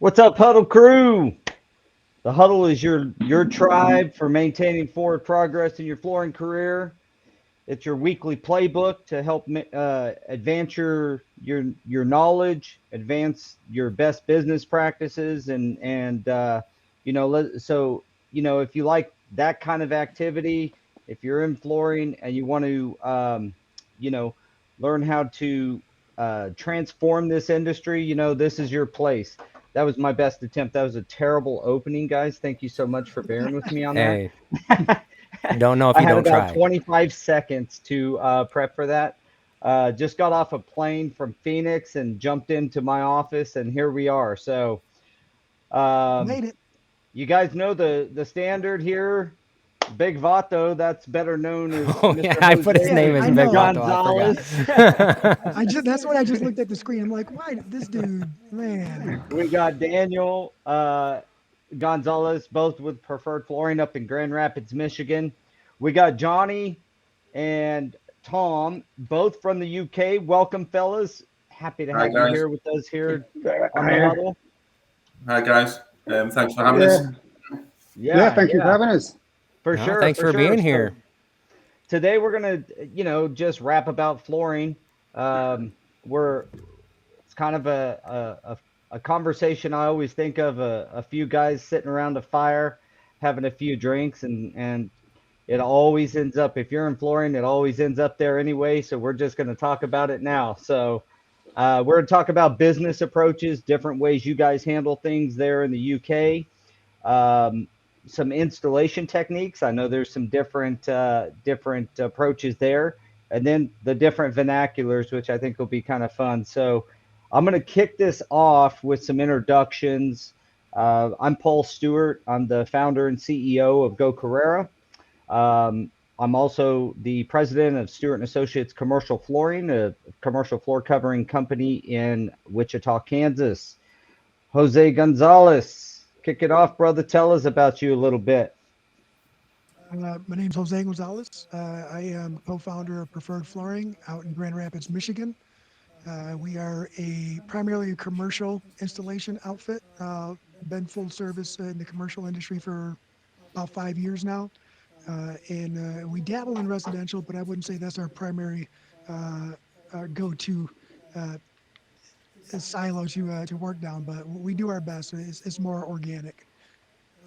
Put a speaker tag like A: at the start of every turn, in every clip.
A: What's up, Huddle Crew? The Huddle is your tribe for maintaining forward progress in your flooring career. It's your weekly playbook to help advance your knowledge, advance your best business practices, and so if you like that kind of activity, if you're in flooring and you want to you know learn how to transform this industry, this is your place. That was my best attempt. That was a terrible opening, guys. Thank you so much for bearing with me on that.
B: Hey, don't know if
A: I
B: you
A: had
B: don't
A: about
B: try.
A: 25 seconds to prep for that. Just got off a plane from Phoenix and jumped into my office, and here we are. So, um,
C: Made it.
A: you guys know the standard here. Big Vato, that's better known as
B: Oh yeah,
A: Mr.
B: I put his
C: Yeah,
B: name
A: Jose
B: as
C: I
B: Big
C: know.
B: Vato. I
A: Gonzalez.
B: forgot.
C: That's what I just looked at the screen. I'm like, why this dude, man?
A: We got Daniel Gonzalez, both with Preferred Flooring up in Grand Rapids, Michigan. We got Joni and Tom, both from the UK. Welcome, fellas. Happy to
D: Hi
A: have you
D: guys.
A: here with us here on the
E: Hiya.
A: huddle.
D: Hi guys. Thanks for having
E: Yeah,
D: us.
E: yeah.
A: Yeah,
E: Thank you for
A: yeah,
E: having us.
A: for
B: No,
A: sure,
B: thanks
A: for
B: for
A: sure.
B: being
A: So
B: here.
A: today we're gonna, just rap about flooring. We're It's kind of a conversation I always think of a few guys sitting around a fire having a few drinks, and it always ends up, if you're in flooring, it always ends up there anyway. So we're just going to talk about it now. So we're going to talk about business approaches, different ways you guys handle things there in the UK, um, some installation techniques. I know there's some different approaches there, and then the different vernaculars, which I think will be kind of fun. So I'm going to kick this off with some introductions. I'm Paul Stewart. I'm the founder and CEO of Go Carrera. I'm also the president of Stewart and Associates Commercial Flooring, a commercial floor covering company in Wichita, Kansas. Jose Gonzalez, kick it off, brother. Tell us about you a little bit.
C: My name's Jose Gonzalez. I am co-founder of Preferred Flooring out in Grand Rapids, Michigan. We are primarily a commercial installation outfit. Been full service in the commercial industry for about 5 years now, and we dabble in residential, but I wouldn't say that's our primary our go-to uh, silo to work down. But we do our best. It's more organic.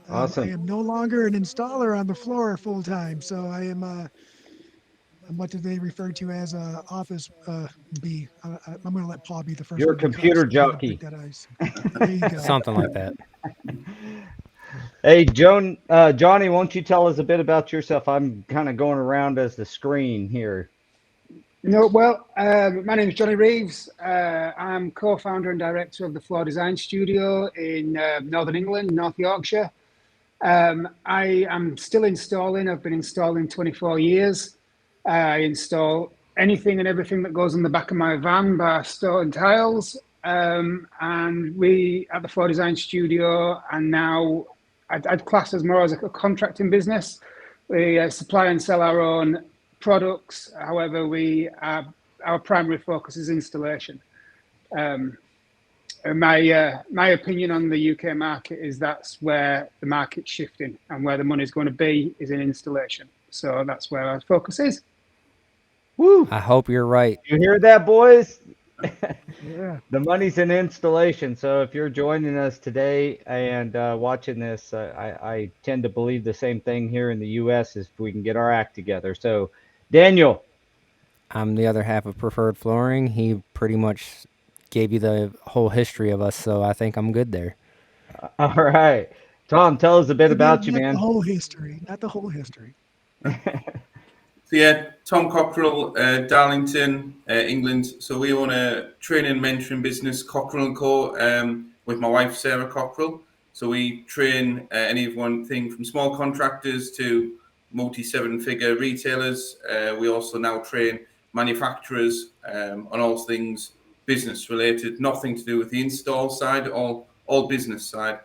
C: I
A: Awesome.
C: am no longer an installer on the floor full time, so I am what do they refer to as a office bee. I'm going to let Paul be the first
A: You're a
C: one to cuss
A: computer
C: to kind of break
A: jockey.
C: that ice. There you go.
B: Something like that.
A: Hey, Johnny, won't you tell us a bit about yourself? I'm kind of going around as the screen here.
E: No, well, my name is Joni Reeves. I'm co-founder and director of the Floor Design Studio in Northern England, North Yorkshire. I am still installing. I've been installing 24 years. I install anything and everything that goes on the back of my van, bar stone tiles. And we at the Floor Design Studio, and now I'd class as more as a contracting business. We supply and sell our own products. However, our primary focus is installation. Um, and my opinion on the UK market is that's where the market's shifting, and where the money's going to be is in installation. So that's where our focus is.
A: Woo!
B: I hope you're right.
A: You hear that, boys?
C: Yeah.
A: The money's in installation. So if you're joining us today and watching this, I tend to believe the same thing here in the U.S. if we can get our act together. So, Daniel,
B: I'm the other half of Preferred Flooring. He pretty much gave you the whole history of us, so I think I'm good there.
A: all right. Tom, tell us a bit
C: Maybe
A: about you,
C: not the
A: man.
C: whole history, not the whole history.
D: So yeah, Tom Cockerill, Darlington, England. So we own a training and mentoring business, Cockerill and Co. With my wife Sarah Cockerill. So we train anyone thing from small contractors to multi-seven-figure retailers. We also now train manufacturers on all things business related, nothing to do with the install side, all business side.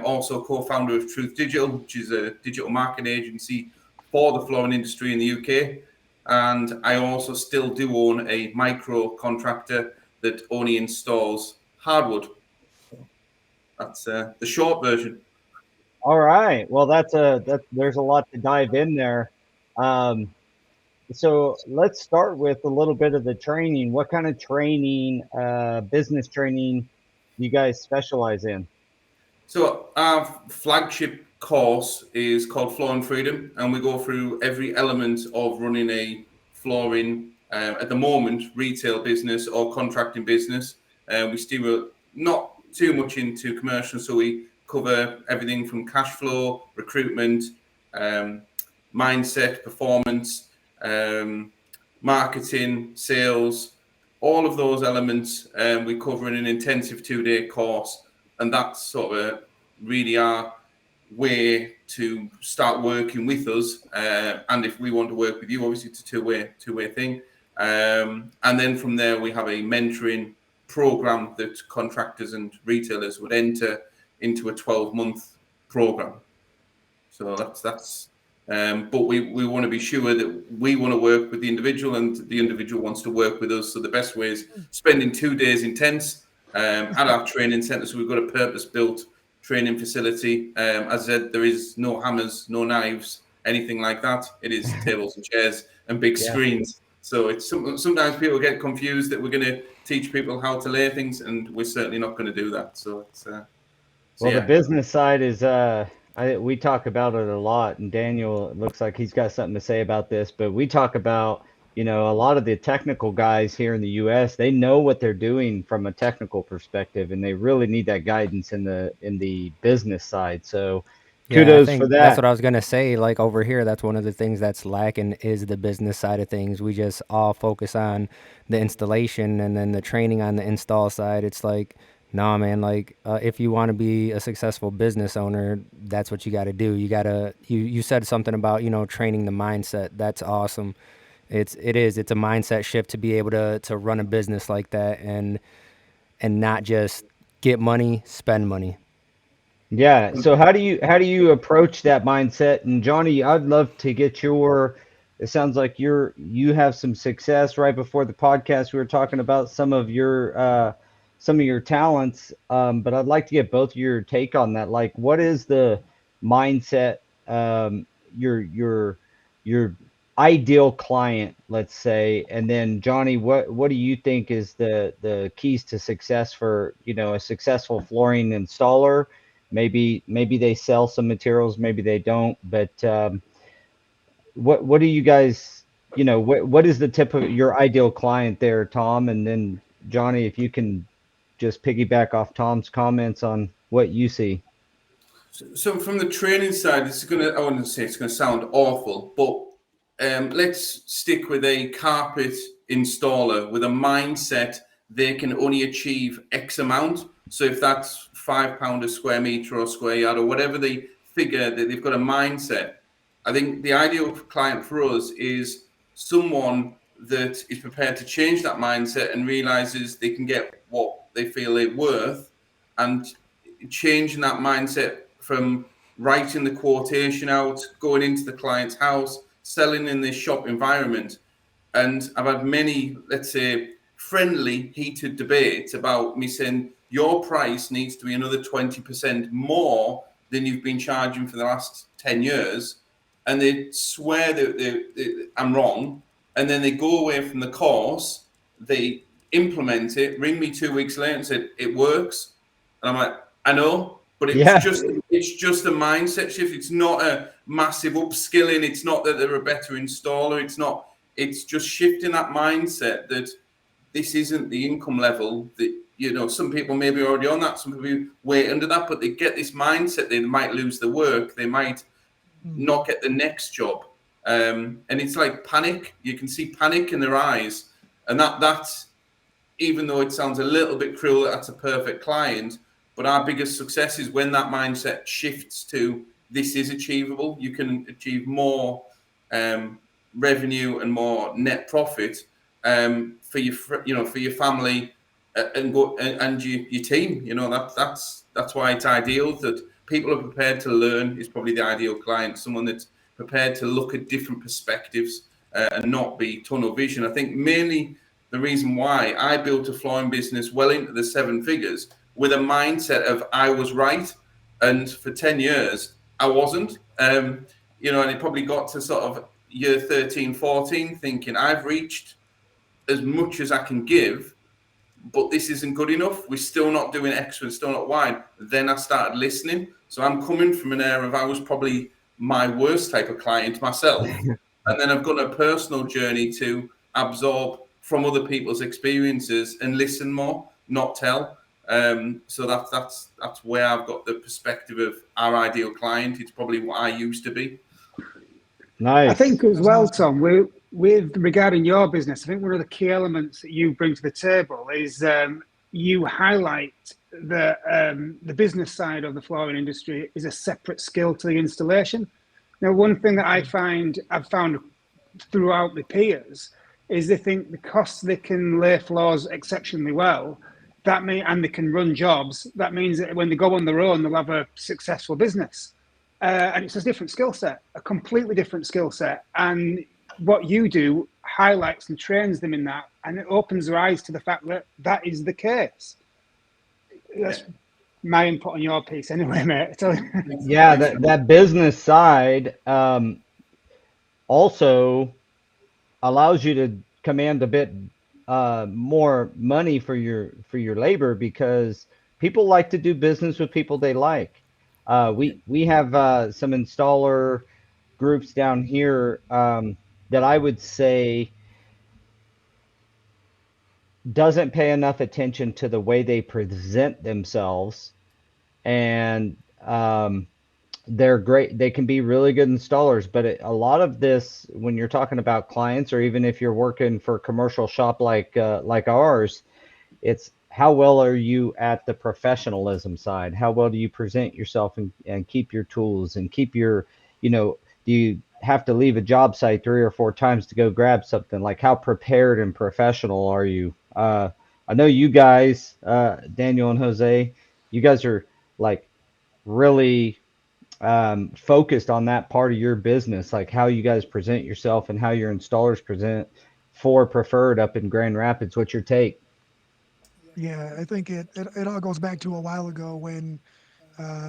D: Also co-founder of Truth Digital, which is a digital marketing agency for the flooring industry in the UK. And I also still do own a micro contractor that only installs hardwood. that's the short version.
A: All right. Well, there's a lot to dive in there. Um, so let's start with a little bit of the training. What kind of training, business training, do you guys specialize in?
D: So our flagship course is called Flooring Freedom, and we go through every element of running a flooring, at the moment, retail business or contracting business. We still not too much into commercial, so we cover everything from cash flow, recruitment, um, mindset, performance, um, marketing, sales, all of those elements. We cover in an intensive 2-day course, and that's sort of really our way to start working with us. And if we want to work with you, obviously it's a two-way thing. And then from there, we have a mentoring program that contractors and retailers would enter into a 12-month program. So that's. But we want to be sure that we want to work with the individual and the individual wants to work with us. So the best way is spending 2 days intense at our training centre. So we've got a purpose-built training facility. As I said, there is no hammers, no knives, anything like that. It is tables and chairs and big screens. So it's sometimes people get confused that we're going to teach people how to lay things, and we're certainly not going to do that. So it's
A: Well, the
D: yeah.
A: business side is we talk about it a lot, and Daniel, it looks like he's got something to say about this, but we talk about, a lot of the technical guys here in the US, they know what they're doing from a technical perspective, and they really need that guidance in the business side. So
B: Yeah, I
A: kudos for
B: think that's
A: that.
B: what I was gonna say. Like over here, that's one of the things that's lacking is the business side of things. We just all focus on the installation and then the training on the install side. It's like, nah, man. Like, if you want to be a successful business owner, that's what you got to do. You gotta. You said something about training the mindset. That's awesome. It's a mindset shift to be able to run a business like that and not just get money, spend money.
A: Yeah. So how do you approach that mindset? And Johnny, I'd love to get your. It sounds like you have some success. Right before the podcast, we were talking about some of your talents. But I'd like to get both of your take on that. Like, what is the mindset? Your ideal client, let's say, and then Johnny, what do you think is the keys to success for a successful flooring installer? Maybe they sell some materials, maybe they don't. But what do you guys, what is the tip of your ideal client there, Tom? And then Johnny, if you can just piggyback off Tom's comments on what you see.
D: So from the training side, I wouldn't say it's gonna sound awful, but let's stick with a carpet installer with a mindset they can only achieve X amount. So if that's £5 a square meter or square yard or whatever the figure that they've got a mindset. I think the ideal client for us is someone that is prepared to change that mindset and realizes they can get what they feel they're worth, and changing that mindset from writing the quotation out, going into the client's house, selling in this shop environment. And I've had many, let's say, friendly, heated debates about me saying your price needs to be another 20% more than you've been charging for the last 10 years. And they swear that I'm wrong. And then they go away from the course, they implement it, ring me 2 weeks later and said, it works. And I'm like, I know, but
A: Yeah.
D: it's just a mindset shift. It's not a massive upskilling. It's not that they're a better installer. It's just shifting that mindset that this isn't the income level that, some people may be already on that, some people way under that, but they get this mindset, they might lose the work, they might not get the next job. And it's like panic. You can see panic in their eyes. And that's, even though it sounds a little bit cruel, that's a perfect client. But our biggest success is when that mindset shifts to this is achievable. You can achieve more revenue and more net profit for your family and your team. That's why it's ideal that people are prepared to learn. Is probably the ideal client, someone that's prepared to look at different perspectives and not be tunnel vision. I think mainly the reason why I built a flooring business well into the seven figures with a mindset of I was right, and for 10 years I wasn't. And it probably got to sort of year 13, 14, thinking I've reached as much as I can give, but this isn't good enough. We're still not doing X, we're still not Y. Then I started listening. So I'm coming from an era of I was probably my worst type of client myself. And then I've got a personal journey to absorb from other people's experiences and listen more, not tell. So that's where I've got the perspective of our ideal client. It's probably what I used to be.
E: I
A: Nice.
E: think as
C: That's
E: well,
C: awesome.
E: Tom, with regarding your business, I think one of the key elements that you bring to the table is you highlight that the business side of the flooring industry is a separate skill to the installation. Now, one thing that I've found throughout the peers is they think because they can lay floors exceptionally well, and they can run jobs. That means that when they go on their own, they'll have a successful business. And it's a different skill set, a completely different skill set. And what you do highlights and trains them in that, and it opens their eyes to the fact that that is the case. That's my input on your piece, anyway, mate.
A: Yeah,
D: Thanks.
A: that business side also allows you to command a bit more money for your labor because people like to do business with people they like. We have some installer groups down here that I would say doesn't pay enough attention to the way they present themselves, and they're great. They can be really good installers, but a lot of this, when you're talking about clients, or even if you're working for a commercial shop like ours, it's how well are you at the professionalism side? How well do you present yourself and keep your tools and keep your, do you have to leave a job site 3 or 4 times to go grab something? Like how prepared and professional are you? I know you guys, Daniel and Jose, you guys are like really focused on that part of your business, like how you guys present yourself and how your installers present for Preferred up in Grand Rapids. What's your take?
C: Yeah, I think it all goes back to a while ago when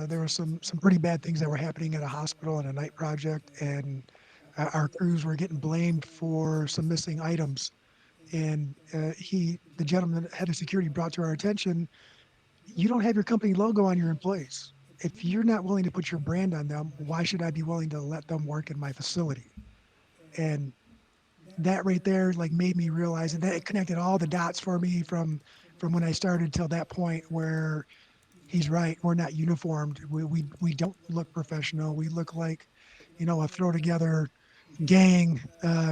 C: there were some pretty bad things that were happening at a hospital and a night project, and our crews were getting blamed for some missing items. And the gentleman, head of security, brought to our attention, you don't have your company logo on your employees. If you're not willing to put your brand on them, why should I be willing to let them work in my facility? And that right there like made me realize, and that it connected all the dots for me from when I started till that point where he's right. We're not uniformed. We don't look professional. We look like, a throw together gang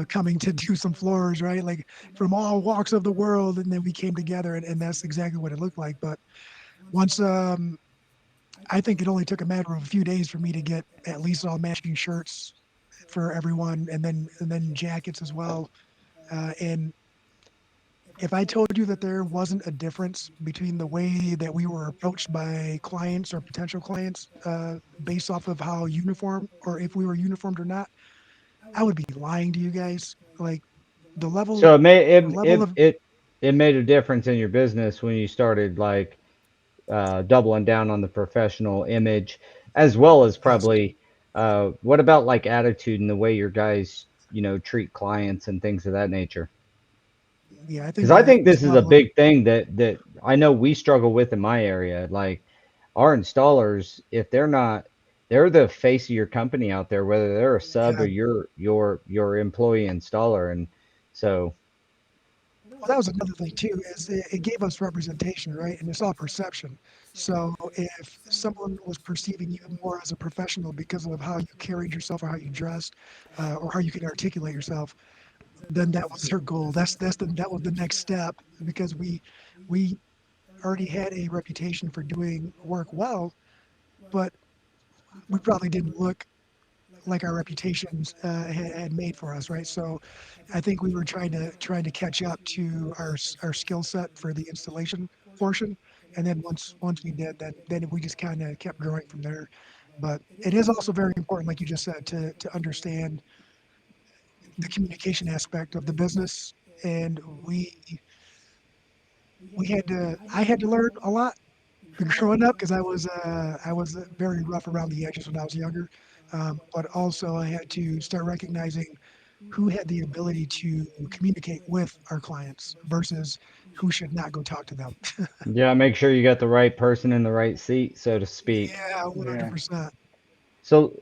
C: coming to do some floors, right? Like from all walks of the world. And then we came together, and that's exactly what it looked like. But once, I think it only took a matter of a few days for me to get at least all matching shirts for everyone, and then jackets as well. And if I told you that there wasn't a difference between the way that we were approached by clients or potential clients based off of how uniform or if we were uniformed or not, I would be lying to you guys. Like the level,
A: So it made
C: the
A: it
C: level
A: it
C: of
A: it, it made a difference in your business when you started like doubling down on the professional image, as well as
C: yes,
A: probably what about like attitude and the way your guys treat clients and things of that nature?
C: yeah, I
A: Because
C: think
A: I
C: that
A: think
C: was
A: this is a
C: probably
A: big thing that I know we struggle with in my area. Like our installers, if they're the face of your company out there, whether they're a sub
C: yeah.
A: or your employee installer, and so
C: Well, that was another thing too, is it gave us representation, right? And it's all perception. So if someone was perceiving you more as a professional because of how you carried yourself or how you dressed, or how you could articulate yourself, then that was their goal. That was the next step because we already had a reputation for doing work well, but we probably didn't look like our reputations had made for us, right? So I think we were trying to catch up to our skill set for the installation portion, and then once we did, then we just kind of kept growing from there. But it is also very important, like you just said, to understand the communication aspect of the business, and we had to I had to learn a lot growing up because I was very rough around the edges when I was younger, but also I had to start recognizing who had the ability to communicate with our clients versus who should not go talk to them.
A: Yeah, make sure you got the right person in the right seat, so to speak.
C: Yeah,
E: Yeah.
C: 100%.
A: So,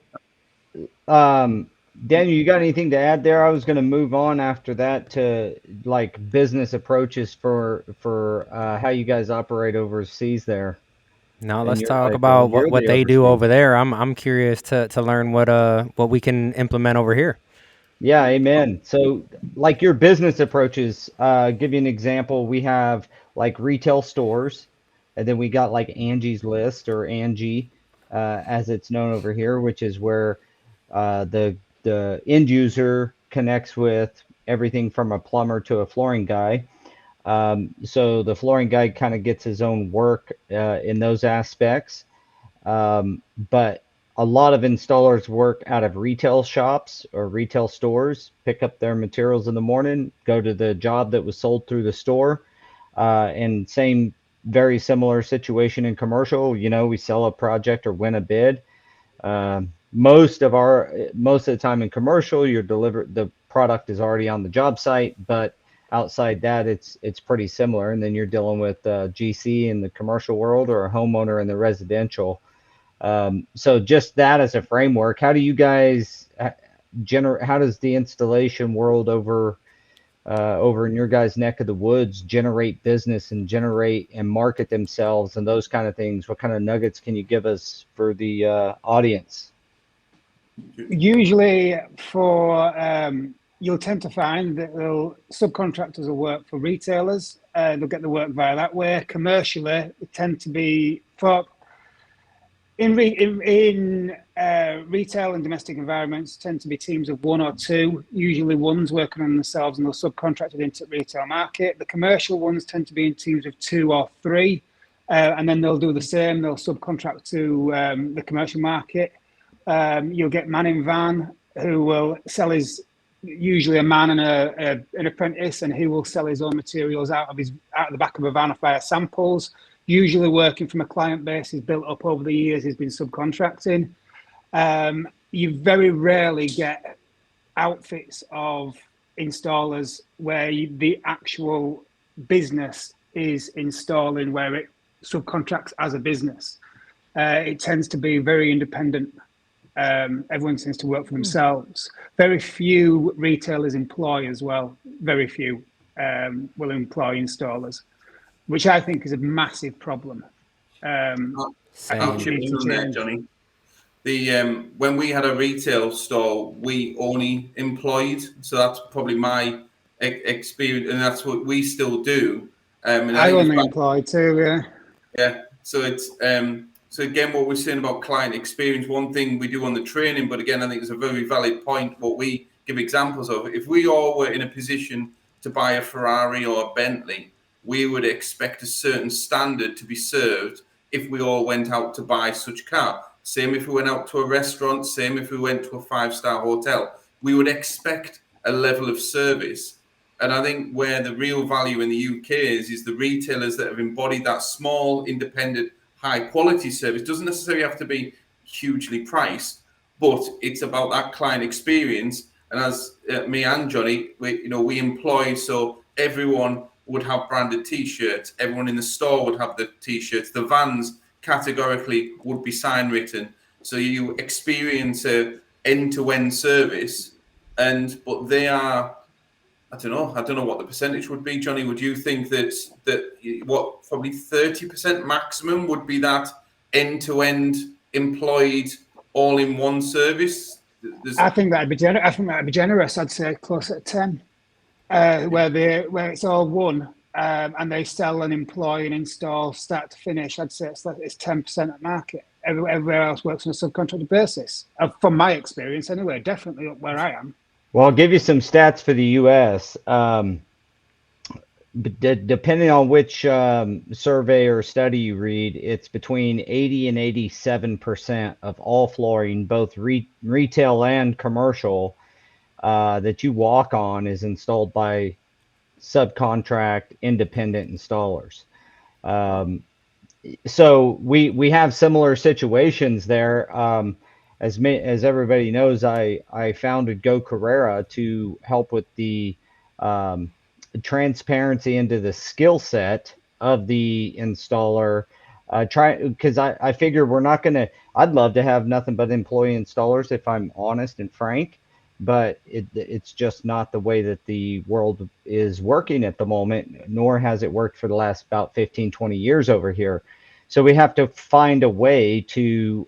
A: um, Daniel, you got anything to add there? I was going to move on after that to like business approaches for how you guys operate overseas there.
B: Now
A: And
B: let's
A: you're
B: talk
A: like, well,
B: about
A: you're
B: what
A: the
B: they do
A: overseas.
B: over there. I'm curious to learn what we can implement over here.
A: Yeah, amen. So, like your business approaches, give you an example. We have like retail stores, and then we got like Angie's List or Angie, as it's known over here, which is where the end user connects with everything from a plumber to a flooring guy. So the flooring guy kind of gets his own work in those aspects. But a lot of installers work out of retail shops or retail stores, pick up their materials in the morning, go to the job that was sold through the store. And same, very similar situation in commercial. You know, we sell a project or win a bid. Most of the time in commercial, you're delivered the product is already on the job site, but outside that, it's pretty similar. And then you're dealing with GC in the commercial world or a homeowner in the residential. So just that as a framework, how do you guys how does the installation world over in your guys' neck of the woods generate business and generate and market themselves and those kind of things? What kind of nuggets can you give us for the audience?
E: Usually, for you'll tend to find that subcontractors will work for retailers. They'll get the work via that way. Commercially, they tend to be for in retail and domestic environments tend to be teams of one or two, usually ones working on themselves and they'll subcontract it into the retail market. The commercial ones tend to be in teams of two or three, and then they'll do the same. They'll subcontract to the commercial market. You'll get man in van who will sell his usually a man and an apprentice, and he will sell his own materials out of the back of a van via samples. Usually working from a client base he's built up over the years. He's been subcontracting. You very rarely get outfits of installers where the actual business is installing, where it subcontracts as a business. It tends to be very independent. Everyone tends to work for themselves. Very few retailers employ as well. Very few will employ installers, which I think is a massive problem.
D: I'll
E: Which
B: Same.
D: chip
E: needs
D: in
E: to
D: on there,
E: change.
D: Johnny. The when we had a retail store, we only employed, so that's probably my experience, and that's what we still do. And I
E: I
D: think it's
E: only
D: back.
E: employ two. Yeah.
D: Yeah. So it's so again what we're saying about client experience, one thing we do on the training, but again I think it's a very valid point what we give examples of. If we all were in a position to buy a Ferrari or a Bentley, we would expect a certain standard to be served if we all went out to buy such car. Same if we went out to a restaurant, same if we went to a five-star hotel. We would expect a level of service. And I think where the real value in the UK is the retailers that have embodied that small, independent, high quality service. It doesn't necessarily have to be hugely priced, but it's about that client experience. And as me and Johnny, we employ, so everyone would have branded T-shirts. Everyone in the store would have the T-shirts. The vans categorically would be sign written. So you experience a end-to-end service, but they are. I don't know. I don't know what the percentage would be, Johnny. Would you think that what probably 30% maximum would be that end-to-end employed all-in-one service? There's
E: I think that'd be generous. I think that'd be generous. I'd say closer to 10, where it's all one, and they sell and employ and install start to finish. I'd say it's 10% of market. Everywhere else works on a subcontracted basis. From my experience, anyway, definitely up where I am.
A: Well, I'll give you some stats for the U.S. Depending on which survey or study you read, it's between 80 and 87% of all flooring, both retail and commercial, that you walk on is installed by subcontract independent installers. Um, So we have similar situations there. As everybody knows, I founded Go Carrera to help with the um, transparency into the skill set of the installer. Try because I figure we're not gonna. I'd love to have nothing but employee installers if I'm honest and frank, but it's just not the way that the world is working at the moment, nor has it worked for the last about 15, 20 years over here. So we have to find a way to,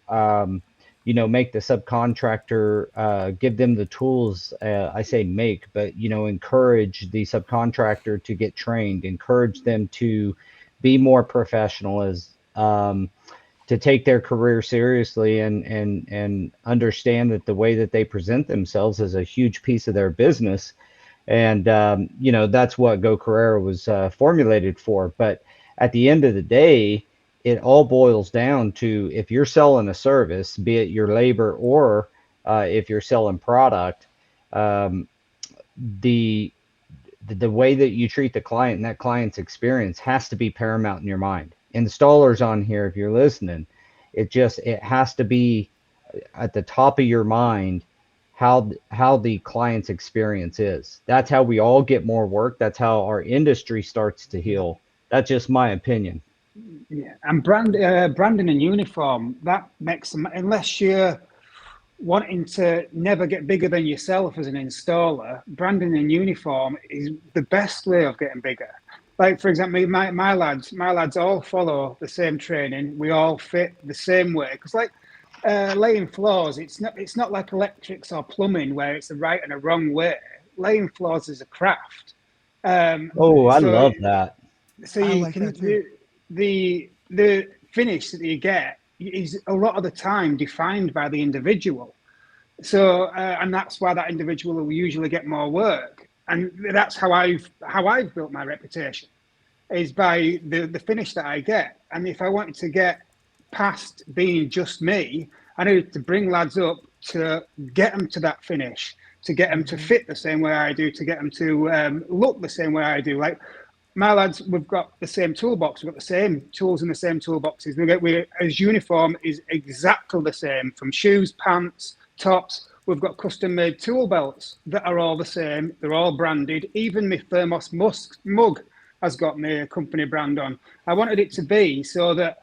A: make the subcontractor, give them the tools. I say make, but encourage the subcontractor to get trained, encourage them to be more professional, as to take their career seriously, and understand that the way that they present themselves is a huge piece of their business. And that's what Go Carrera was formulated for. But at the end of the day, it all boils down to, if you're selling a service, be it your labor or if you're selling product, um, the the way that you treat the client and that client's experience has to be paramount in your mind. Installers on here, if you're listening, it has to be at the top of your mind, how the client's experience is. That's how we all get more work. That's how our industry starts to heal. That's just my opinion.
E: Yeah, and branding and uniform, that makes them, unless you're wanting to never get bigger than yourself as an installer, branding and uniform is the best way of getting bigger. Like, for example, my lads all follow the same training. We all fit the same way. Because like laying floors, it's not like electrics or plumbing where it's a right and a wrong way. Laying floors is a craft. Um,
A: Oh, I
E: so
A: love that.
E: so
C: I
E: you
C: like
E: can
C: that too.
E: the finish that you get is a lot of the time defined by the individual. So and that's why that individual will usually get more work. And that's how I've built my reputation, is by the finish that I get. And if I wanted to get past being just me, I needed to bring lads up to get them to that finish, to get them to
C: Hmm.
E: fit the same way I do, to get them to look the same way I do. Like my lads, we've got the same toolbox, we've got the same tools in the same toolboxes. We as uniform is exactly the same, from shoes, pants, tops. We've got custom made tool belts that are all the same. They're all branded. Even my thermos mug has got my company brand on. I wanted it to be so that,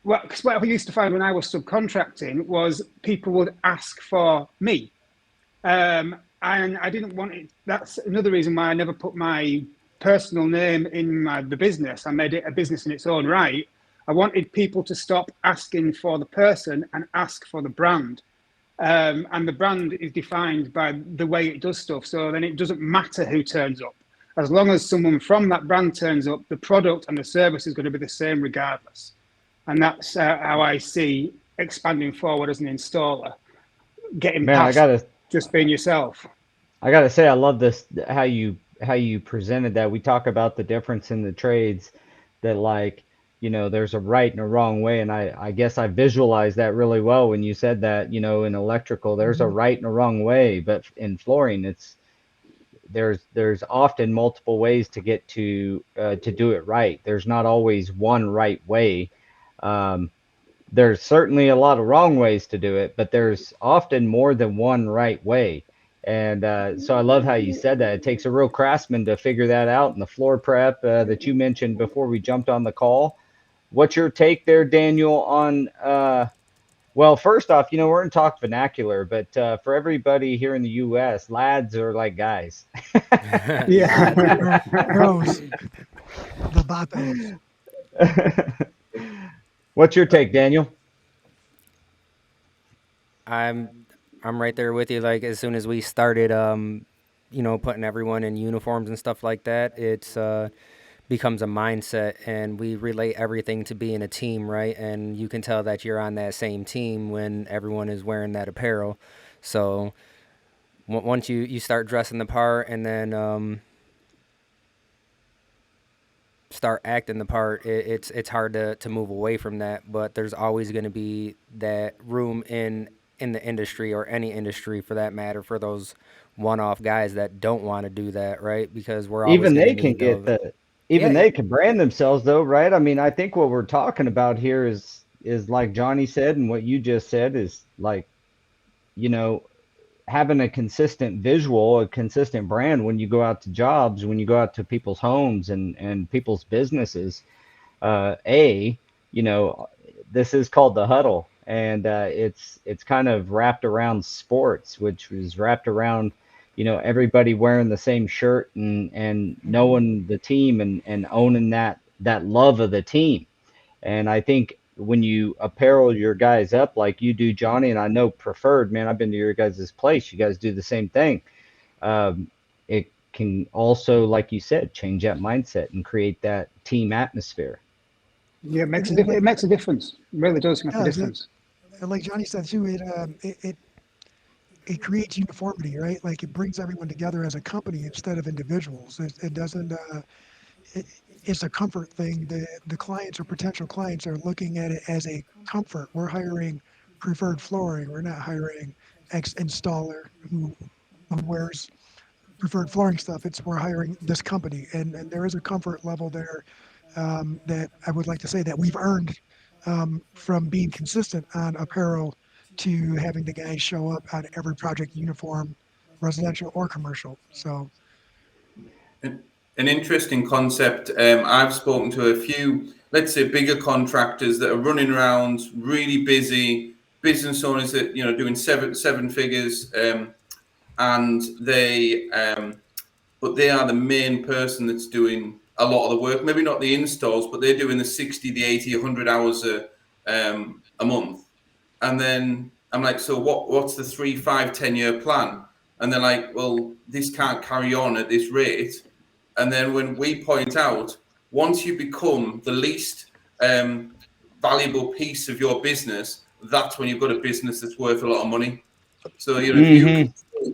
E: well, because what I used to find when I was subcontracting was people would ask for me. And I didn't want it. That's another reason why I never put my personal name in the business. I made it a business in its own right. I wanted people to stop asking for the person and ask for the brand. And the brand is defined by the way it does stuff. So then it doesn't matter who turns up. As long as someone from that brand turns up, the product and the service is going to be the same regardless. And that's how I see expanding forward as an installer, getting
A: Man,
E: past just being yourself.
A: I gotta say, I love this, how you presented that. We talk about the difference in the trades, that, like, there's a right and a wrong way, and I guess I visualized that really well when you said that. In electrical, there's a
C: Hmm.
A: right and a wrong way, but in flooring, there's often multiple ways to get to do it right. There's not always one right way. Um, there's certainly a lot of wrong ways to do it, but there's often more than one right way. And so I love how you said that. It takes a real craftsman to figure that out. And the floor prep that you mentioned before we jumped on the call. What's your take there, Daniel, on well, first off, we're in talk vernacular, but for everybody here in the US, lads are like guys.
E: Yeah.
B: Lads.
C: Bros, the batos.
A: What's your take, Daniel?
B: I'm I'm right there with you. Like as soon as we started, putting everyone in uniforms and stuff like that, it's becomes a mindset, and we relate everything to being a team, right? And you can tell that you're on that same team when everyone is wearing that apparel. So once you start dressing the part, and then start acting the part, it's hard to move away from that. But there's always going to be that room in the industry, or any industry for that matter, for those one-off guys that don't want to do that, right? Because we're always
A: Even
B: going to
A: they can
B: need
A: get
B: those.
A: even
B: Yeah.
A: they can brand themselves though, right? I mean, I think what we're talking about here is like Johnny said, and what you just said is like, you know, having a consistent visual, a consistent brand when you go out to jobs, when you go out to people's homes and people's businesses. A, you know, this is called the huddle, and it's kind of wrapped around sports, which was wrapped around, you know, everybody wearing the same shirt and knowing the team and owning that love of the team. And I think when you apparel your guys up like you do, Johnny, and I know Preferred, man, I've been to your guys' place. You guys do the same thing. It can also, like you said, change that mindset and create that team atmosphere.
E: Yeah, it makes a
C: And like
E: it makes a difference. It really does
C: it
E: make a
C: does.
E: difference.
C: And like Johnny said too, it creates uniformity, right? Like it brings everyone together as a company instead of individuals. It doesn't. It, it's a comfort thing. The clients or potential clients are looking at it as a comfort. We're hiring preferred flooring. We're not hiring ex installer who wears preferred flooring stuff. It's we're hiring this company, and there is a comfort level there that I would like to say that we've earned from being consistent on apparel to having the guys show up on every project uniform, residential or commercial. So
D: An interesting concept. I've spoken to a few, let's say, bigger contractors that are running around, really busy business owners that doing seven figures, and but they are the main person that's doing a lot of the work. Maybe not the installs, but they're doing the 60, the 80, 100 hours a month. And then I'm like, so what's the 3, 5, 10 year plan? And they're like, well, this can't carry on at this rate. And then when we point out, once you become the least valuable piece of your business, that's when you've got a business that's worth a lot of money. So, if you can
A: Mm-hmm.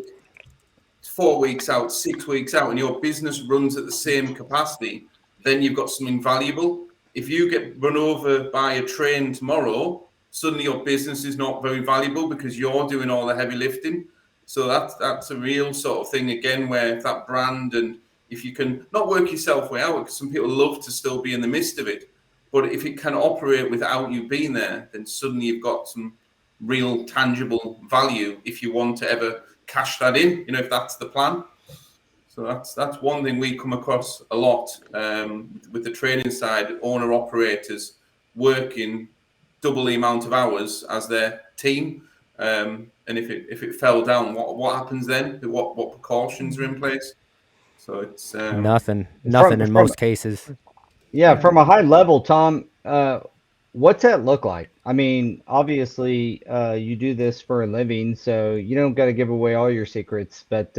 D: 4 weeks out, 6 weeks out, and your business runs at the same capacity, then you've got something valuable. If you get run over by a train tomorrow, suddenly your business is not very valuable because you're doing all the heavy lifting. So that's a real sort of thing again, where that brand, and if you can not work yourself way out, because some people love to still be in the midst of it, but if it can operate without you being there, then suddenly you've got some real tangible value if you want to ever cash that in, if that's the plan. So that's one thing we come across a lot with the training side, owner operators working double the amount of hours as their team. And if it fell down, what happens then? What precautions are in place? So it's
B: Nothing
A: From
B: in
A: from
B: most cases.
A: Yeah,
C: yeah,
A: from a high level, Tom, what's that look like? I mean, obviously, you do this for a living, so you don't got to give away all your secrets, but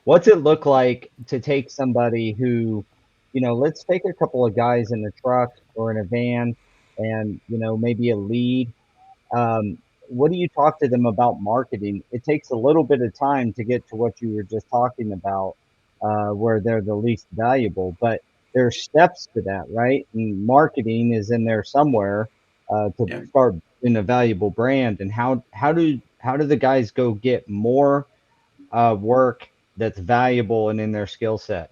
A: what's it look like to take somebody who, let's take a couple of guys in a truck or in a van and, maybe a lead. What do you talk to them about marketing? It takes a little bit of time to get to what you were just talking about, where they're the least valuable, but there are steps to that, right? And marketing is in there somewhere to
D: yeah.
A: start in a valuable brand. And how do the guys go get more work that's valuable and in their skill set?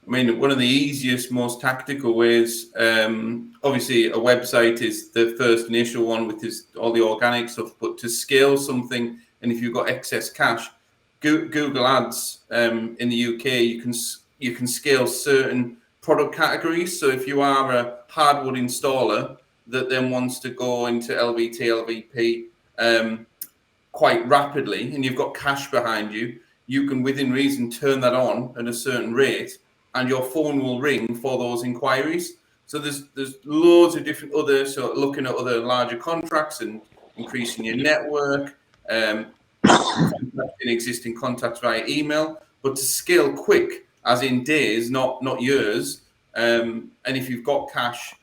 D: I mean, one of the easiest, most tactical ways, obviously, a website is the first initial one with all the organic stuff. But to scale something, and if you've got excess cash, Google Ads in the UK, you can scale certain product categories. So if you are a hardwood installer that then wants to go into LVT, LVP, quite rapidly and you've got cash behind you, you can within reason turn that on at a certain rate and your phone will ring for those inquiries. So there's loads of different other, so looking at other larger contracts and increasing your network, um, contacting existing contacts via email, but to scale quick, as in days, not years. And if you've got cash,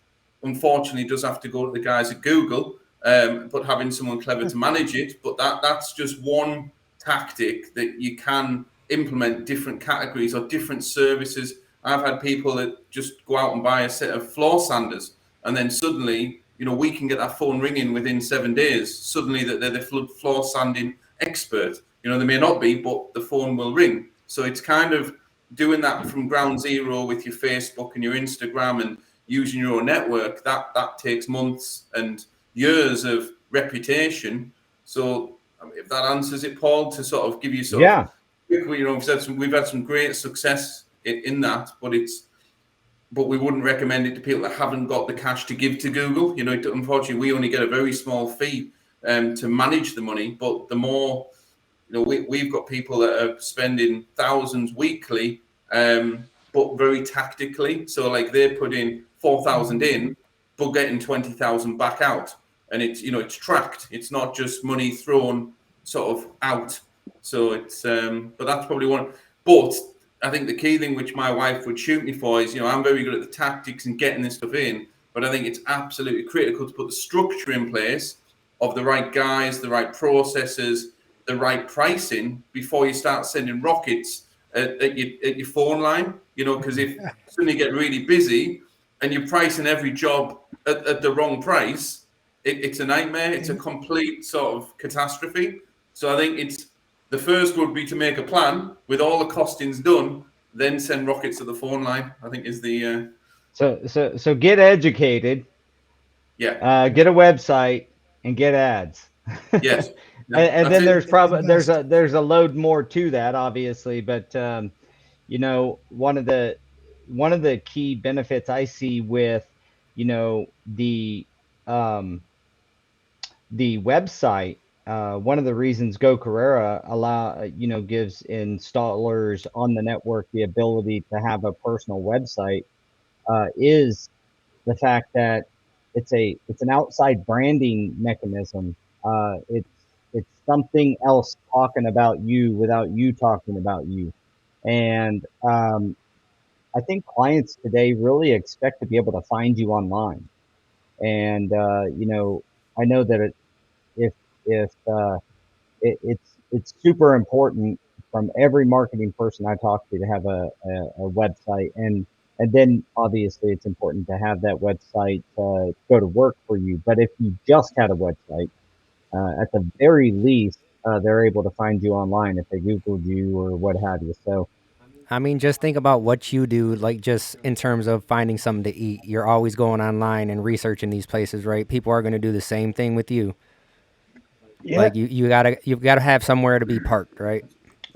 D: unfortunately, it does have to go to the guys at Google, but having someone clever to manage it. But that's just one tactic that you can implement different categories or different services. I've had people that just go out and buy a set of floor sanders, and then suddenly, we can get that phone ringing within 7 days. Suddenly, that they're the floor sanding expert. They may not be, but the phone will ring. So it's kind of doing that from ground zero with your Facebook and your Instagram and using your own network, that takes months and years of reputation. So if that answers it, Paul, to sort of give you sort of,
A: Yeah.
D: we've had some great success in that, but we wouldn't recommend it to people that haven't got the cash to give to Google. Unfortunately, we only get a very small fee to manage the money, but the more, we've got people that are spending thousands weekly, but very tactically. So like they put in 4,000 in, but getting 20,000 back out, and it's tracked. It's not just money thrown sort of out. So but that's probably one. But I think the key thing which my wife would shoot me for is, I'm very good at the tactics and getting this stuff in, but I think it's absolutely critical to put the structure in place of the right guys, the right processes, the right pricing before you start sending rockets at your phone line. Because if suddenly you get really busy and you're pricing every job at the wrong price, it's a nightmare. It's a complete sort of catastrophe. So I think the first would be to make a plan with all the costings done, then send rockets to the phone line. I think is the
A: So get educated,
D: yeah.
A: get a website, and get ads.
D: Yes. Yeah,
A: And
D: that's
A: then
D: it.
A: there's a load more to that, obviously, but one of the key benefits I see with the website, one of the reasons Go Carrera gives installers on the network the ability to have a personal website, is the fact that it's an outside branding mechanism. It's something else talking about you without you talking about you. And I think clients today really expect to be able to find you online. And I know that if it's super important from every marketing person I talk to have a website, and then obviously it's important to have that website go to work for you. But if you just had a website, at the very least, they're able to find you online if they Googled you or what have you. So
B: I mean, just think about what you do, like just in terms of finding something to eat. You're always going online and researching these places, right? People are going to do the same thing with you.
E: Yeah.
B: Like you've gotta have somewhere to be parked, right?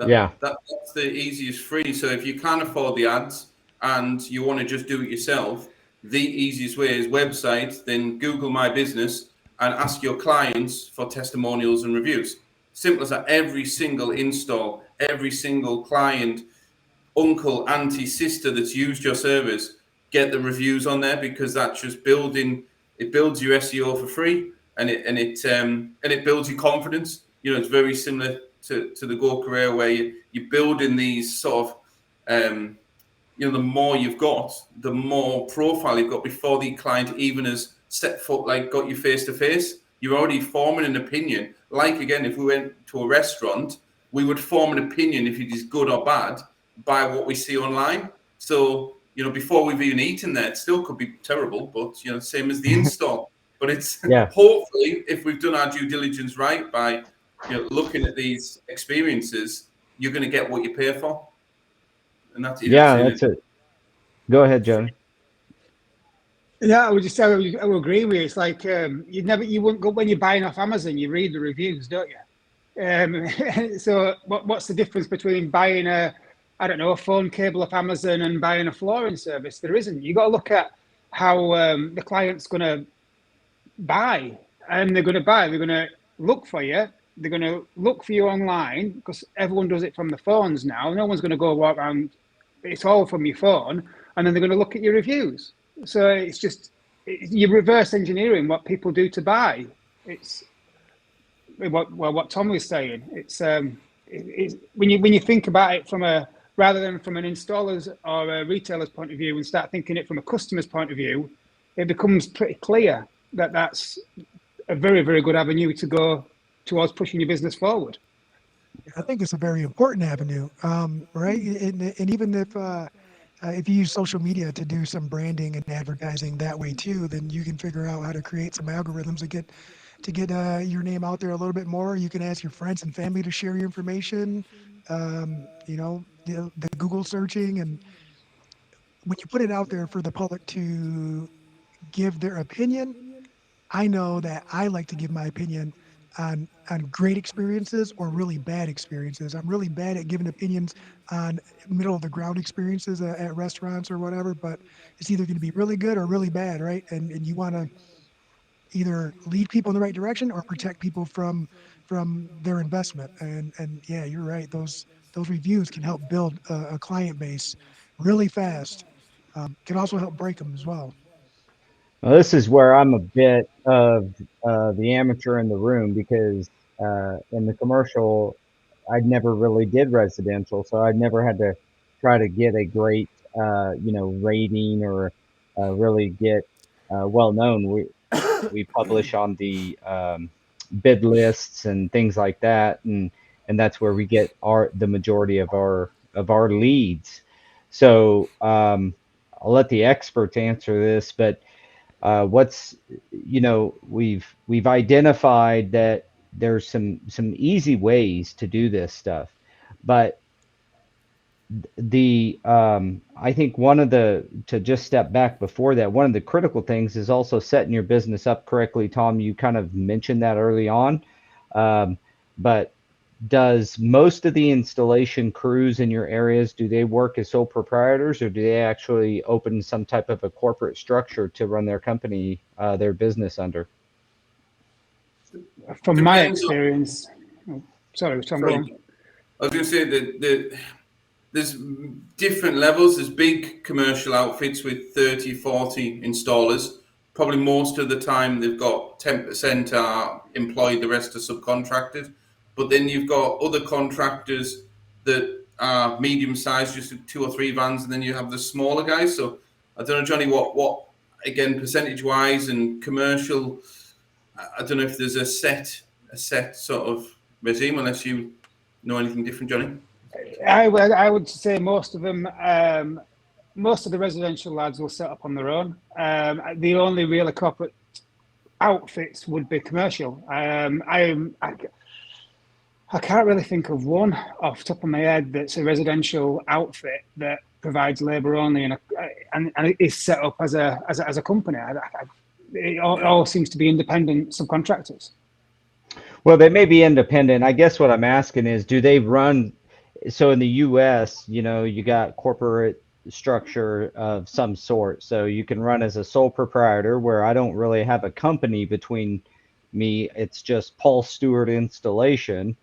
A: yeah,
D: That's the easiest free. So if you can't afford the ads and you want to just do it yourself, the easiest way is website, then Google My Business and ask your clients for testimonials and reviews. Simple as that. Every single install, every single client, uncle, auntie, sister that's used your service, get the reviews on there, because that's just it builds your SEO for free, and it builds your confidence. It's very similar to the Go Career, where you're building these sort of the more you've got, the more profile you've got before the client even has set foot, like got you face to face. You're already forming an opinion. Like again, if we went to a restaurant, we would form an opinion if it is good or bad by what we see online. So before we've even eaten there, it still could be terrible, but same as the install. But it's
A: yeah,
D: hopefully, if we've done our due diligence right by looking at these experiences, you're going to get what you pay for, and that's
A: yeah.
D: saying
A: That's
D: it.
A: it. Go ahead, Joni.
E: Yeah, I would agree with you. It's like you wouldn't go when you're buying off Amazon. You read the reviews, don't you? So what's the difference between buying I don't know, a phone cable off Amazon and buying a flooring service? There isn't. You got to look at how the client's going to buy, and they're going to buy. They're going to look for you. They're going to look for you online because everyone does it from the phones now. No one's going to go walk around. It's all from your phone, and then they're going to look at your reviews. So it's just you're reverse engineering what people do to buy. It's what Tom was saying. It's when you think about it from a rather than from an installer's or a retailer's point of view, and start thinking it from a customer's point of view, it becomes pretty clear that that's a very, very good avenue to go towards pushing your business forward.
C: I think it's a very important avenue, right? And even if you use social media to do some branding and advertising that way too, then you can figure out how to create some algorithms to get your name out there a little bit more. You can ask your friends and family to share your information. the Google searching, and when you put it out there for the public to give their opinion, I know that I like to give my opinion on great experiences or really bad experiences. I'm really bad at giving opinions on middle of the ground experiences at restaurants or whatever, but it's either going to be really good or really bad, right? And you want to either lead people in the right direction or protect people from their investment. And yeah, you're right. Those reviews can help build a client base really fast. Can also help break them as well.
A: Well, this is where I'm a bit of the amateur in the room because in the commercial, I never really did residential, so I never had to try to get a great, rating or really get well known. We publish on the bid lists and things like that, and that's where we get the majority of our leads. So I'll let the experts answer this, but what's we've identified that there's some easy ways to do this stuff, but the I think one of the to just step back before that, one of the critical things is also setting your business up correctly. Tom, you kind of mentioned that early on, um, but does most of the installation crews in your areas, do they work as sole proprietors, or do they actually open some type of a corporate structure to run their company, their business under?
E: From my
D: Depends on.
E: experience, sorry, Tom, go
D: Sorry,
E: on.
D: I was going to say that there's different levels. There's big commercial outfits with 30, 40 installers. Probably most of the time they've got 10% are employed, the rest are subcontracted. But then you've got other contractors that are medium sized, just 2 or 3 vans, and then you have the smaller guys. So I don't know, Johnny, what again, percentage wise and commercial, I don't know if there's a set sort of regime, unless you know anything different, Johnny.
E: I would say most of them, most of the residential lads will set up on their own. The only real corporate outfits would be commercial. I can't really think of one off the top of my head that's a residential outfit that provides labour only and it is set up as a company. It all seems to be independent subcontractors.
A: Well, they may be independent. I guess what I'm asking is, do they run? So in the US, you got corporate structure of some sort. So you can run as a sole proprietor where I don't really have a company between me. It's just Paul Stewart Installation.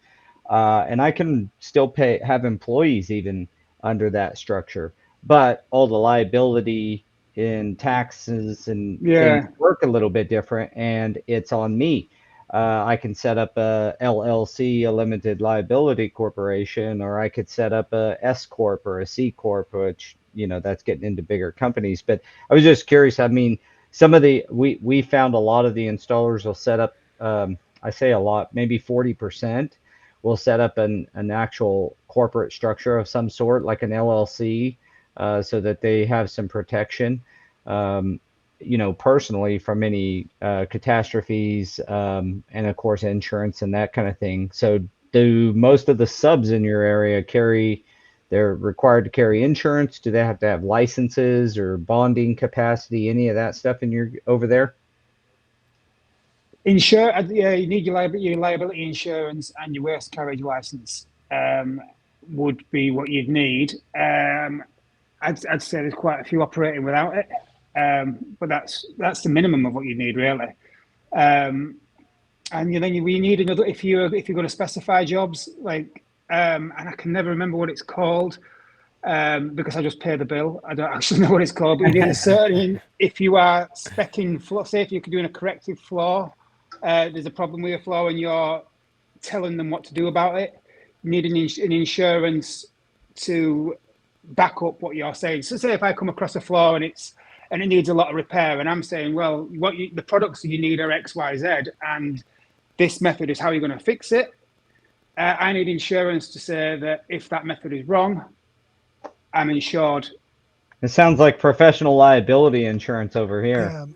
A: And I can still have employees even under that structure. But all the liability in taxes and things
E: Yeah.
A: work a little bit different, and it's on me. I can set up a LLC, a limited liability corporation, or I could set up a S corp or a C corp, which that's getting into bigger companies. But I was just curious. I mean, we found a lot of the installers will set up. I say a lot, maybe 40% will set up an actual corporate structure of some sort, like an LLC, so that they have some protection. Personally from any catastrophes, and of course insurance and that kind of thing. So do most of the subs in your area they're required to carry insurance? Do they have to have licenses or bonding capacity, any of that stuff over there?
E: Yeah, you need your liability insurance and your waste carriage license would be what you'd need. I'd say there's quite a few operating without it, but that's the minimum of what you need, really. And then we need another if you're going to specify jobs like, and I can never remember what it's called because I just pay the bill. I don't actually know what it's called, but you need a certain if you are specing floor. Say if you're doing a corrective floor, there's a problem with your floor and you're telling them what to do about it. You need an insurance to back up what you're saying. So say if I come across a floor and it needs a lot of repair, and I'm saying, well, the products you need are X, Y, Z, and this method is how you're going to fix it. I need insurance to say that if that method is wrong, I'm insured.
A: It sounds like professional liability insurance over here.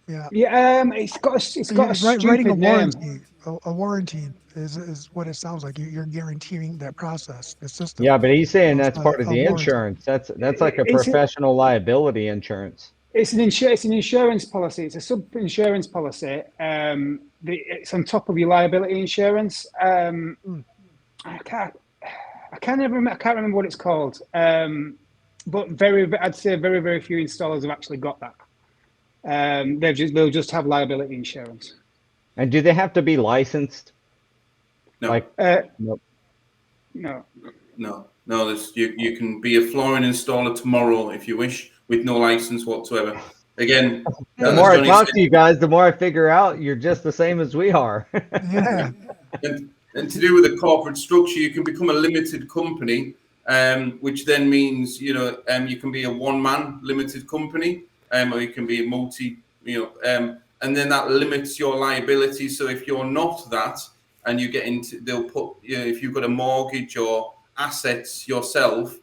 C: Yeah.
E: Yeah, it's got a
C: Writing a
E: stupid name.
C: warranty. a warranty is what it sounds like. You're guaranteeing that process, the system.
A: Yeah, but he's saying
C: It's
A: that's part of
C: a
A: the
C: warranty.
A: insurance. That's like a
E: It's
A: professional liability insurance.
E: it's an insurance policy. It's a sub insurance policy. It's on top of your liability insurance.
C: Mm.
E: I can't I can't remember what it's called. But I'd say very few installers have actually got that. They'll just have liability insurance.
A: And do they have to be licensed?
D: No,
A: Like,
E: No,
A: nope.
D: no. You can be a flooring installer tomorrow if you wish, with no license whatsoever. Again,
A: The
D: as
A: more I
D: Joni
A: talk
D: said,
A: to you guys, the more I figure out you're just the same as we are.
C: Yeah.
D: and to do with the corporate structure, you can become a limited company, which then means you can be a one-man limited company, or you can be a and then that limits your liability. So if you're not that, and you get into, they'll put, if you've got a mortgage or assets yourself,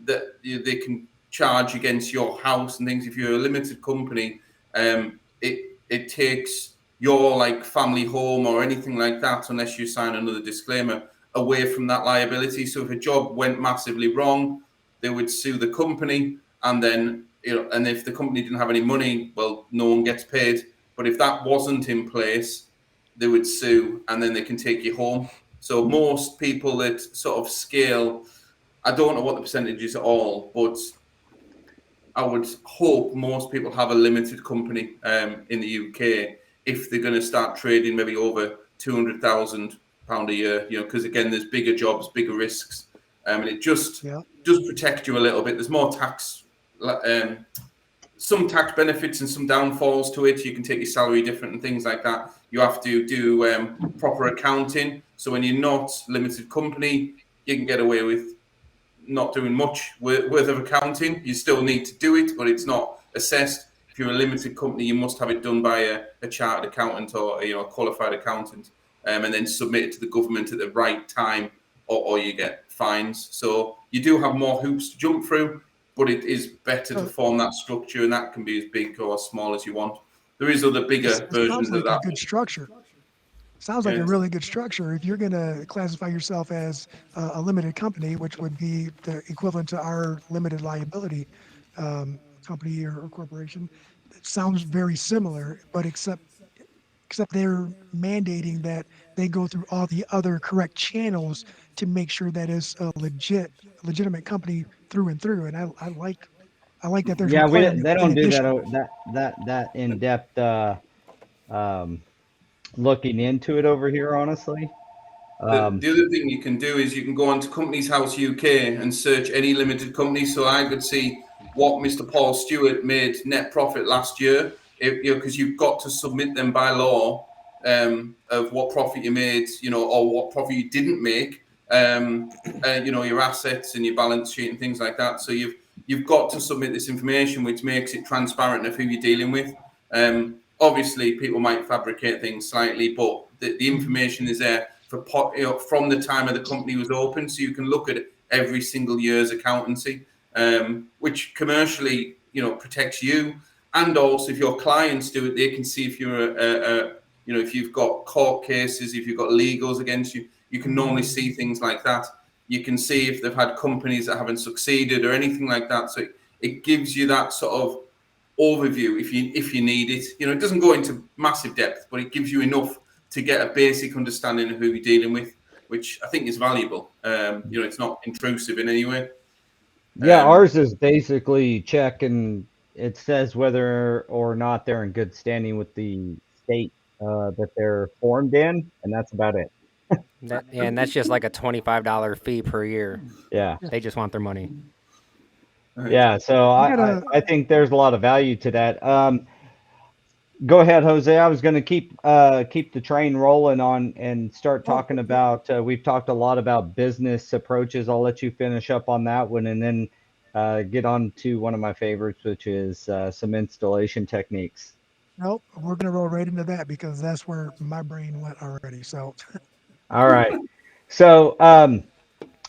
D: that they can charge against your house and things. If you're a limited company, it takes your like family home or anything like that, unless you sign another disclaimer, away from that liability. So if a job went massively wrong, they would sue the company, and then and if the company didn't have any money, well, no one gets paid. But if that wasn't in place, they would sue, and then they can take you home. So most people that sort of scale, I don't know what the percentage is at all, but I would hope most people have a limited company in the UK if they're going to start trading maybe over £200,000 a year. Because again, there's bigger jobs, bigger risks, and it just
C: Yeah.
D: does protect you a little bit. There's more tax, some tax benefits and some downfalls to it. You can take your salary different and things like that. You have to do proper accounting. So when you're not limited company, you can get away with not doing much worth of accounting. You still need to do it, but it's not assessed. If you're a limited company, you must have it done by a chartered accountant or a qualified accountant, and then submit it to the government at the right time, or you get fines. So you do have more hoops to jump through, but it is better to form that structure, and that can be as big or as small as you want. There is other bigger
C: It sounds
D: versions of
C: like a
D: that.
C: good structure. Sounds like a
D: Yeah.
C: really good structure. If you're going to classify yourself as a limited company, which would be the equivalent to our limited liability company or corporation, it sounds very similar, but except they're mandating that they go through all the other correct channels to make sure that it's a legitimate company through and through. And I like that there's
A: Yeah,
C: requirements
A: they
C: in
A: don't do that
C: addition.
A: that in depth um, looking into it over here, honestly.
D: The other thing you can do is you can go onto Companies House UK and search any limited company. So I could see what Mr. Paul Stewart made net profit last year, because you've got to submit them by law, of what profit you made, or what profit you didn't make, your assets and your balance sheet and things like that. So you've got to submit this information, which makes it transparent of who you're dealing with. Obviously, people might fabricate things slightly, but the information is there from the time of the company was open, so you can look at every single year's accountancy, which commercially, protects you, and also if your clients do it, they can see if you're if you've got court cases, if you've got legals against you, you can normally see things like that. You can see if they've had companies that haven't succeeded or anything like that. So it gives you that sort of overview if you need it. It doesn't go into massive depth, but it gives you enough to get a basic understanding of who you're dealing with, which I think is valuable. It's not intrusive in any way.
A: Yeah, ours is basically check, and it says whether or not they're in good standing with the state that they're formed in, and that's about it.
B: And that's just like a $25 fee per year.
A: Yeah.
B: They just want their money.
A: Yeah, so
C: I
A: I,
C: got
A: I,
C: a
A: I think there's a lot of value to that. Go ahead, Jose. I was going to keep the train rolling on and start
C: oh
A: talking about. We've talked a lot about business approaches. I'll let you finish up on that one, and then get on to one of my favorites, which is some installation techniques.
C: nope, we're gonna roll right into that because that's where my brain went already. So
A: All right. So,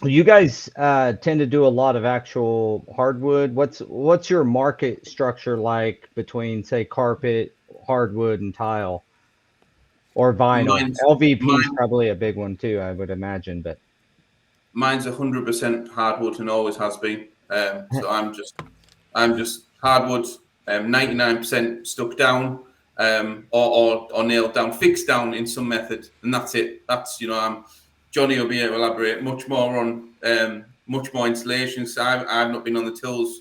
A: you guys tend to do a lot of actual hardwood. What's your market structure like between, say, carpet, hardwood, and tile? or vinyl?
D: Mine's
A: LVP is
D: mine,
A: probably a big one too, I would imagine. But
D: mine's 100% hardwood and always has been. So I'm just hardwood, 99% stuck down, or nailed down, fixed down in some method, and that's it. That's Johnny will be able to elaborate much more on much more installations. So I've not been on the tools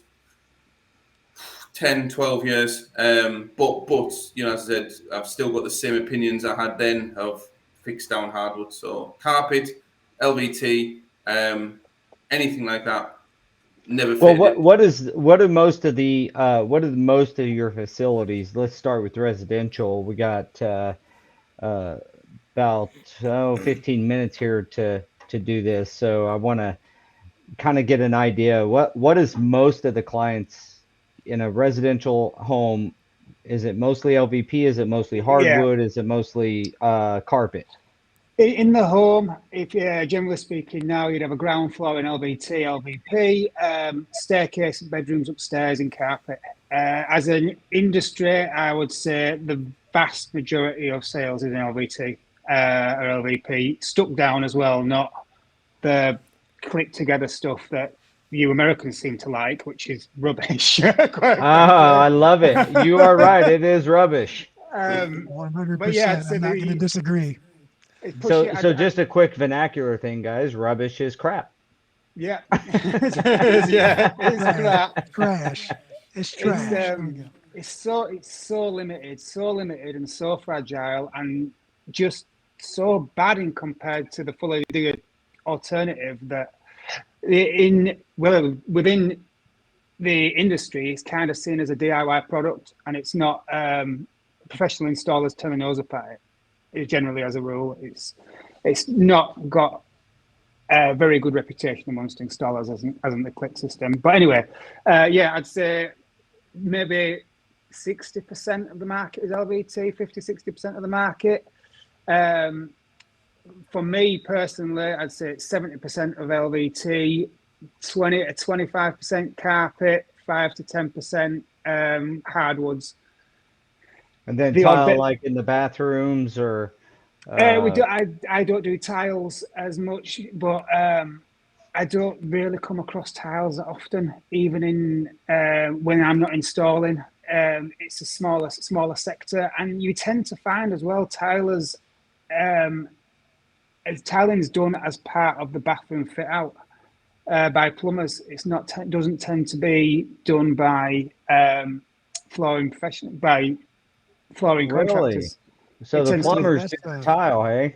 D: 10, 12 years. But as I said, I've still got the same opinions I had then of fixed down hardwood. So carpet, LVT, anything like that, never
A: well,
D: fitted in.
A: what are most of the what are the most of your facilities? Let's start with residential. We got uh, about 15 minutes here to do this, so I want to kind of get an idea. What is most of the clients in a residential home? Is it mostly LVP? Is it mostly
E: Yeah.
A: hardwood? Is it mostly carpet?
E: In the home, if generally speaking, now you'd have a ground floor in LVT, LVP, staircase, bedrooms upstairs in carpet. As an industry, I would say the vast majority of sales is in LVT or LVP, stuck down as well, not the click together stuff that you Americans seem to like, which is rubbish, quite
A: Ah, I
E: frankly.
A: love it. You are right. It is rubbish.
E: But yeah, I'd
C: 100%.
E: say
C: I'm not going to disagree.
E: it's pushing.
A: So just a quick vernacular thing, guys. Rubbish is crap.
E: Yeah, yeah, it's
C: Trash.
E: crap.
C: Trash. It's
E: It's
C: trash. There we go.
E: so limited and so fragile and just so bad in compared to the alternative that within the industry it's kind of seen as a DIY product, and it's not professional installers turn their nose up at it. It generally, as a rule, it's not got a very good reputation amongst installers, hasn't the click system. But anyway, yeah, I'd say maybe 60% of the market is LVT, 50-60% of the market. For me personally, I'd say it's 70% of LVT, 20 to 25% carpet, 5 to 10% hardwoods.
A: And then
E: The odd
A: tile
E: bit.
A: like in the bathrooms or
E: We do. I don't do tiles as much, but I don't really come across tiles that often, even in when I'm not installing. It's a smaller sector, and you tend to find as well tilers. As tiling is done as part of the bathroom fit out by plumbers. It's not doesn't tend to be done by flooring
A: really?
E: contractors.
A: So
E: It
A: the
E: tends to be,
A: plumbers
C: That's
A: do the tile, hey?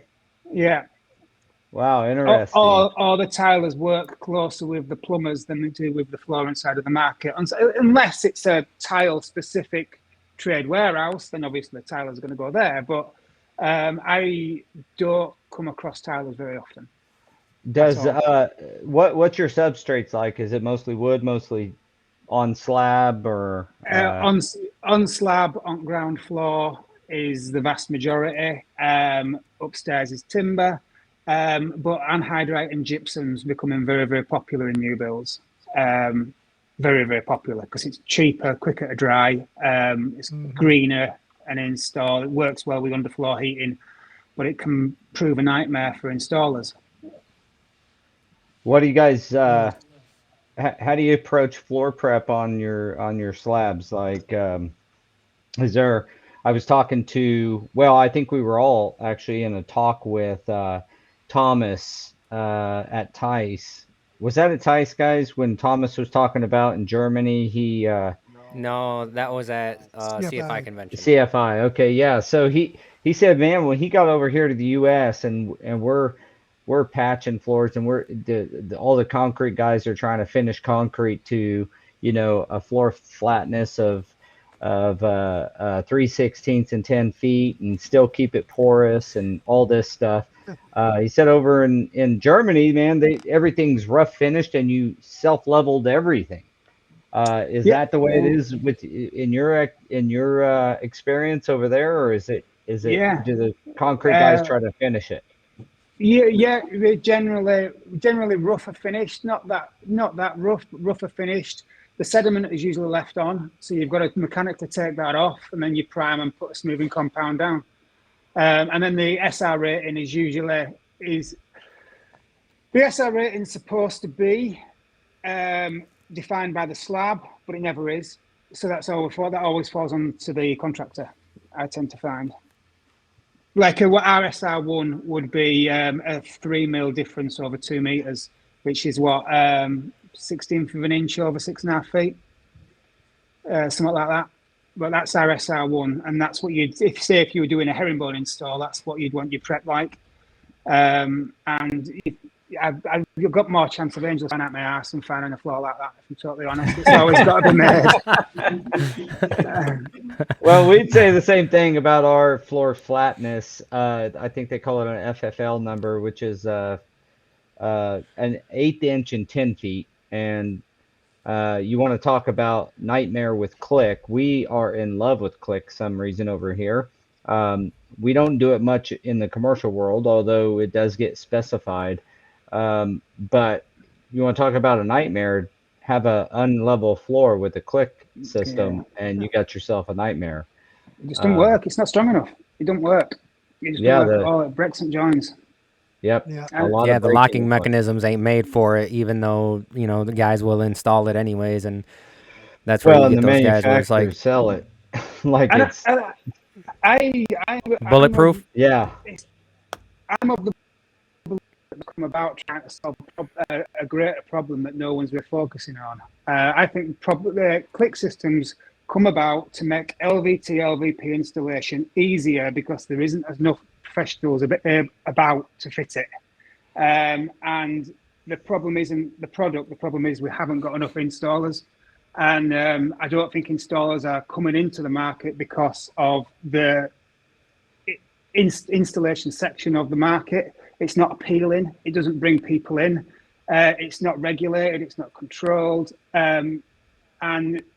E: yeah.
A: Wow,
E: Or,
A: interesting.
E: or the tilers work closer with the plumbers than they do with the flooring side of the market. Unless it's a tile specific trade warehouse, then obviously the tiler's going to go there. But I don't come across tilers very often at
A: Does
E: all.
A: what's your substrates like? Is it mostly wood, mostly on slab or
E: On slab, on ground floor is the vast majority. Upstairs is timber. But anhydrite and gypsum's becoming very, very popular in new builds. Very, very popular because it's cheaper, quicker to dry, it's greener and install. It works well with underfloor heating, but it can prove a nightmare for installers.
A: what do you guys
C: Yeah.
A: how do you approach floor prep on your slabs? Like is there I was talking to well, I think we were all actually in a talk with Thomas at Tice. Was that at Tice, guys, when Thomas was talking about in Germany
B: No, that was at CFI
C: CFI.
B: convention.
A: CFI. Okay, yeah. So he said, man, when he got over here to the U.S. and we're patching floors and all the concrete guys are trying to finish concrete to a floor flatness of 3/16 and 10 feet and still keep it porous and all this stuff. He said over in Germany, man, everything's rough finished and you self-leveled everything. Is
E: Yeah,
A: that the way it is with in your experience over there, or is it
E: yeah.
A: do the concrete guys
E: Uh,
A: try to finish it?
E: yeah, we're generally rougher finished, not that rough, but rougher finished. The sediment is usually left on, so you've got to mechanically take that off, and then you prime and put a smoothing compound down. And then the SR rating is usually the SR rating is supposed to be defined by the slab, but it never is. So that always falls on to the contractor, I tend to find. Like what RSR1 would be a 3 mil difference over 2 meters, which is what 16th of an inch over 6.5 feet, something like that. But that's RSR1, and that's what if you were doing a herringbone install, that's what you'd want your prep like. And I've got more chance of angels flying out my ass than finding a floor like that, if I'm totally honest. It's always got to be made.
A: Well, we'd say the same thing about our floor flatness. I think they call it an FFL number, which is an 1/8 inch and 10 feet. And you want to talk about nightmare with click. We are in love with click some reason over here. We don't do it much in the commercial world, although it does get specified. But you want to talk about a nightmare, have a unlevel floor with a click system, and you got yourself a nightmare.
E: It just doesn't work. It's not strong enough. It don't work. It just don't work at all. It breaks and joins.
A: Yep.
C: Yeah.
B: The locking mechanisms ain't made for it, even though the guys will install it anyways, and that's where you get those guys where it's like
A: sell it like it's
B: bulletproof.
E: I'm of the come about trying to solve a greater problem that no one's been focusing on. I think click systems come about to make LVT, LVP installation easier because there isn't enough professionals about to fit it. And the problem isn't the product, the problem is we haven't got enough installers. And I don't think installers are coming into the market because of the installation section of the market. It's not appealing. It doesn't bring people in. It's not regulated. It's not controlled. And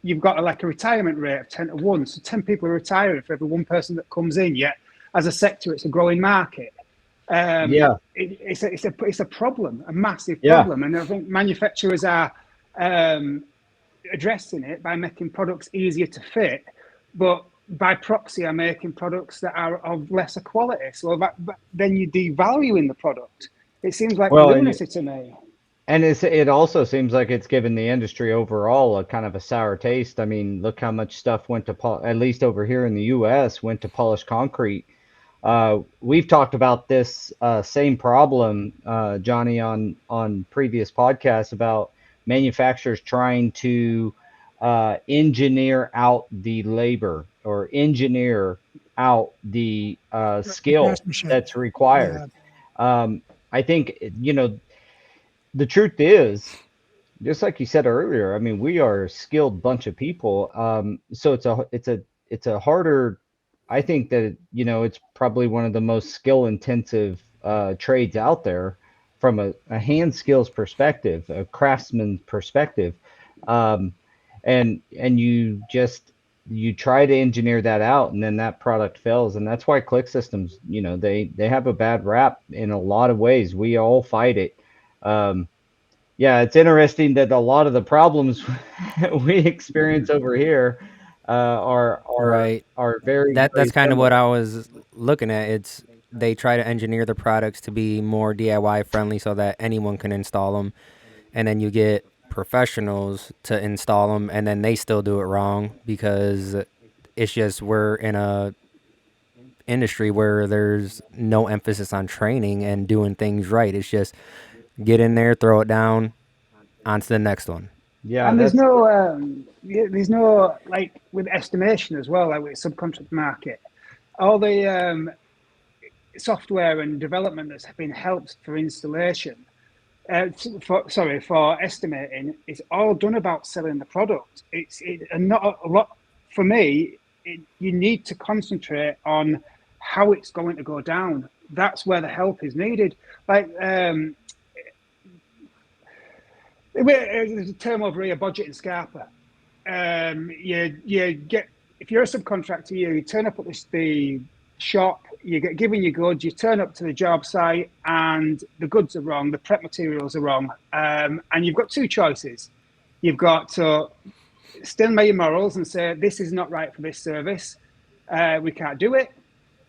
E: you've got a retirement rate of 10 to 1. So 10 people are retiring for every one person that comes in. Yet, as a sector, it's a growing market. It's a problem, a massive problem. And I think manufacturers are addressing it by making products easier to fit, but by proxy are making products that are of lesser quality. So then you're devaluing the product. It seems like lunacy to me.
A: And it also seems like it's given the industry overall a kind of a sour taste. I mean, look how much stuff went to, at least over here in the US, went to polished concrete. We've talked about this same problem, Johnny, on previous podcasts about manufacturers trying to engineer out the labor or engineer out the skill that's required. I think, the truth is, just like you said earlier, I mean, we are a skilled bunch of people. So it's a harder, I think that, it's probably one of the most skill intensive trades out there from a hand skills perspective, a craftsman perspective. And you try to engineer that out, and then that product fails. And that's why click systems, they have a bad rap in a lot of ways. We all fight it. It's interesting that a lot of the problems we experience over here are very
B: that's kind of what I was looking at. They try to engineer the products to be more DIY friendly so that anyone can install them, and then you get professionals to install them, and then they still do it wrong because it's just we're in a industry where there's no emphasis on training and doing things right. It's just get in there, throw it down, on to the next one.
A: Yeah,
E: and there's no like with estimation as well, like with subcontract market, all the software and development that's been helped for installation. For estimating, it's all done about selling the product. And not a lot for me. You need to concentrate on how it's going to go down. That's where the help is needed. Like there's a term over here, budget and scarper. You get, if you're a subcontractor, you turn up at the shop, you get given your goods, you turn up to the job site and the goods are wrong, the prep materials are wrong, and you've got two choices. You've got to stand by your morals and say, this is not right for this service, we can't do it,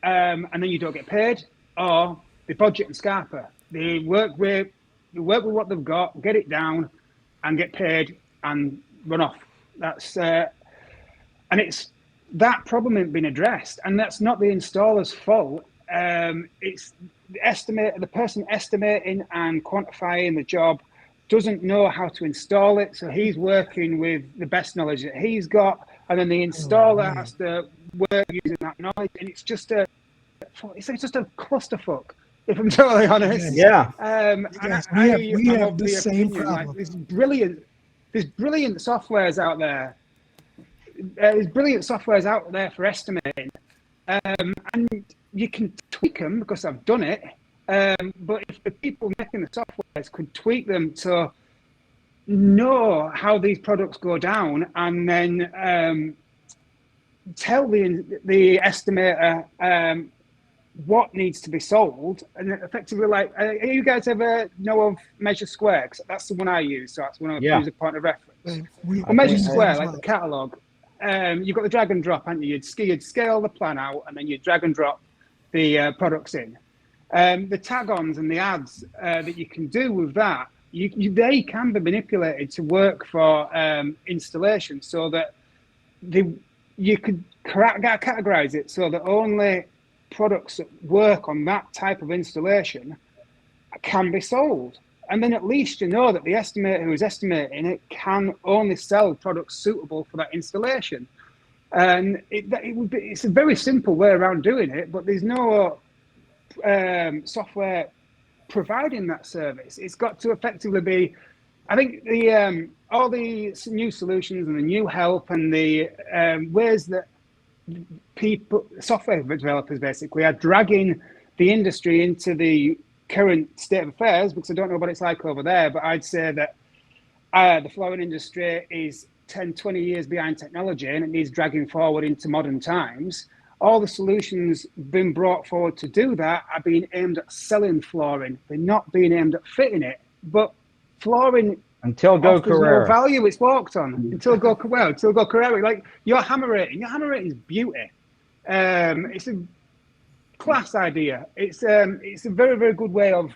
E: and then you don't get paid, or they budget and scarper. They work with what they've got, get it down, and get paid and run off. That's and it's that problem ain't been addressed, and that's not the installer's fault. It's the person estimating and quantifying the job doesn't know how to install it, so he's working with the best knowledge that he's got, and then the installer has to work using that knowledge, and it's just a clusterfuck, if I'm totally honest.
A: Yeah.
C: Yes, we have the same problem.
E: Like, there's brilliant softwares out there. There's brilliant softwares out there for estimating, and you can tweak them because I've done it. But if the people making the softwares could tweak them to know how these products go down, and then tell the estimator what needs to be sold, and effectively, like, you guys ever know of Measure Square? 'Cause that's the one I use, so that's one I use as a point of reference. Measure Square, like the catalog, you've got the drag and drop, haven't you? You'd scale the plan out, and then you drag and drop the products in. The tag-ons and the ads that you can do with that, they can be manipulated to work for installation, so that you could categorize it so that only products that work on that type of installation can be sold. And then at least you know that the estimator who is estimating it can only sell products suitable for that installation. And it's a very simple way around doing it, but there's no software providing that service. It's got to effectively be, I think, all the new solutions and the new help and the ways that software developers basically are dragging the industry into the current state of affairs, because I don't know what it's like over there, but I'd say that the flooring industry is 10, 20 years behind technology, and it needs dragging forward into modern times. All the solutions being brought forward to do that are being aimed at selling flooring. They're not being aimed at fitting it. But flooring,
A: until Go Carrera,
E: no value it's walked on. Until Go Carrera, like your hammer rating is beauty. It's a class idea. It's a very, very good way of,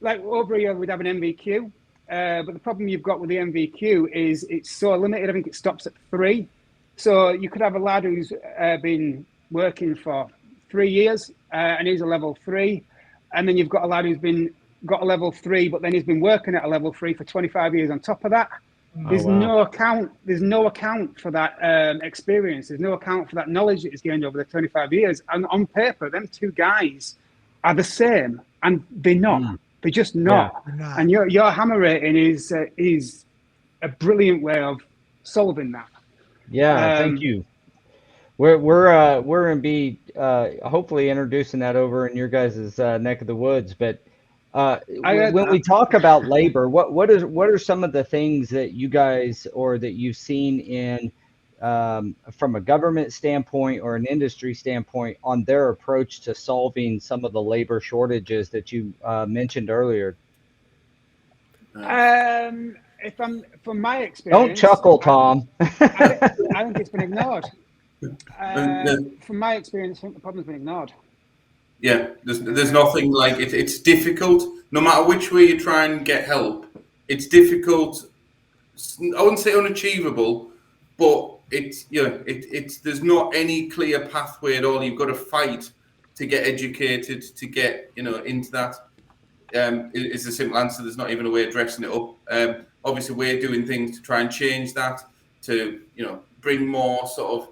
E: like over here we'd have an MVQ, but the problem you've got with the MVQ is it's so limited. I think it stops at 3. So you could have a lad who's been working for 3 years and he's a level 3, and then you've got a lad who's got a level 3, but then he's been working at a level 3 for 25 years on top of that. There's no account. There's no account for that experience. There's no account for that knowledge that he's gained over the 25 years. And on paper, them two guys are the same, and they're not. They're just not. Yeah. And your hammer rating is a brilliant way of solving that.
A: Yeah, thank you. We're gonna be hopefully introducing that over in your guys' neck of the woods. But when we talk about labor, what are some of the things that you guys, or that you've seen in from a government standpoint or an industry standpoint, on their approach to solving some of the labor shortages that you mentioned earlier?
E: From my experience,
A: don't chuckle, Tom.
E: I think it's been ignored. From my experience, I think the problem's been ignored.
D: Yeah, there's nothing like it. It's difficult. No matter which way you try and get help, it's difficult. I wouldn't say unachievable, but it's there's not any clear pathway at all. You've got to fight to get educated, to get into that. Is the simple answer. There's not even a way of dressing it up. Obviously, we're doing things to try and change that, to bring more sort of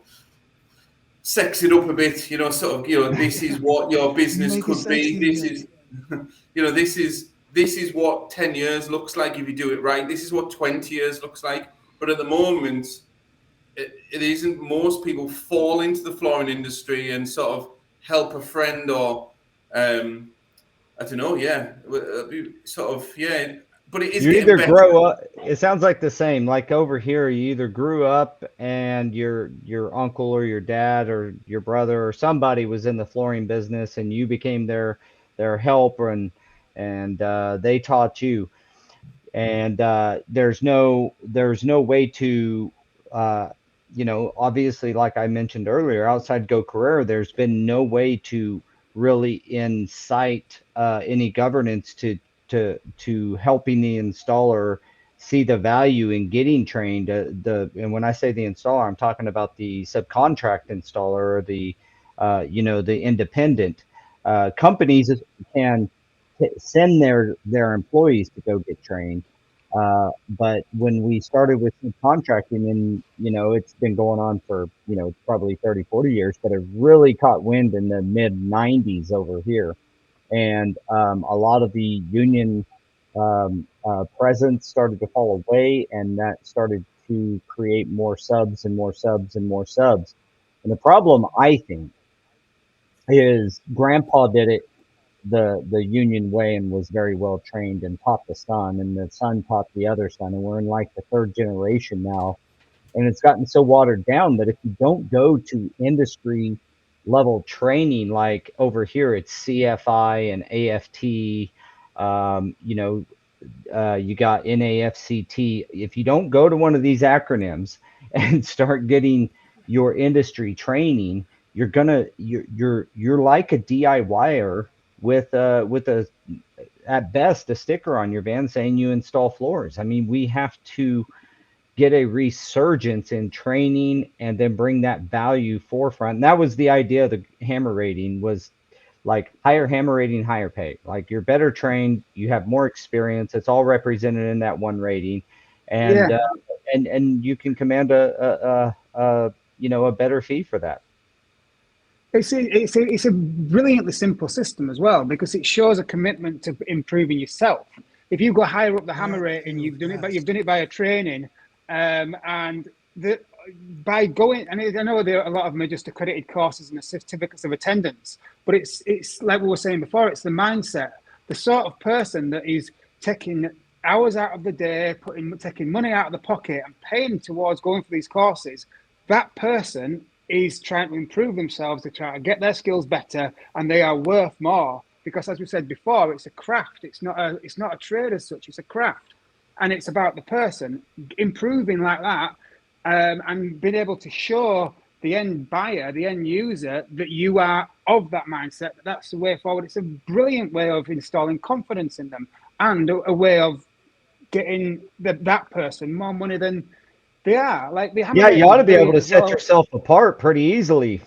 D: sex it up a bit. This is what your business could be. This is this is what 10 years looks like if you do it right. This is what 20 years looks like. But at the moment, it isn't. Most people fall into the flooring industry and sort of help a friend, or I don't know, but it is.
A: You either grow up. It sounds like the same. Like over here, you either grew up and your uncle or your dad or your brother or somebody was in the flooring business, and you became their helper, and they taught you. And there's no way to obviously, like I mentioned earlier, outside Go Carrera, there's been no way to really incite any governance to helping the installer see the value in getting trained. And when I say the installer, I'm talking about the subcontract installer or the independent companies can send their employees to go get trained. But when we started with subcontracting, and it's been going on for probably 30, 40 years, but it really caught wind in the mid 90s over here. And a lot of the union presence started to fall away, and that started to create more subs and more subs and more subs. And the problem, I think, is grandpa did it the union way and was very well trained and taught the son, and the son taught the other son, and we're in like the third generation now, and it's gotten so watered down that if you don't go to industry level training, like over here it's CFI and AFT, you got NAFCT. If you don't go to one of these acronyms and start getting your industry training, you're like a DIYer with a at best a sticker on your van saying you install floors. I mean, we have to get a resurgence in training and then bring that value forefront. And that was the idea of the hammer rating, was like higher hammer rating, higher pay. Like you're better trained, you have more experience. It's all represented in that one rating, and
E: Yeah.
A: and you can command a better fee for that.
E: It's a brilliantly simple system as well, because it shows a commitment to improving yourself. If you go higher up the hammer rating, you've done it by a training, and by going. And I know a lot of them are just accredited courses and certificates of attendance, but it's like we were saying before. It's the mindset, the sort of person that is taking hours out of the day, taking money out of the pocket and paying towards going for these courses. That person is trying to improve themselves, to try to get their skills better, and they are worth more, because, as we said before, it's a craft. It's not a trade as such. It's a craft, and it's about the person improving like that, and being able to show the end buyer, the end user, that you are of that mindset. That's the way forward. It's a brilliant way of installing confidence in them, and a way of getting that person more money than they are. Like the hammer
A: Yeah, you
E: rating
A: ought
E: is
A: to be able
E: brilliant
A: to
E: as
A: set
E: well.
A: yourself apart pretty easily.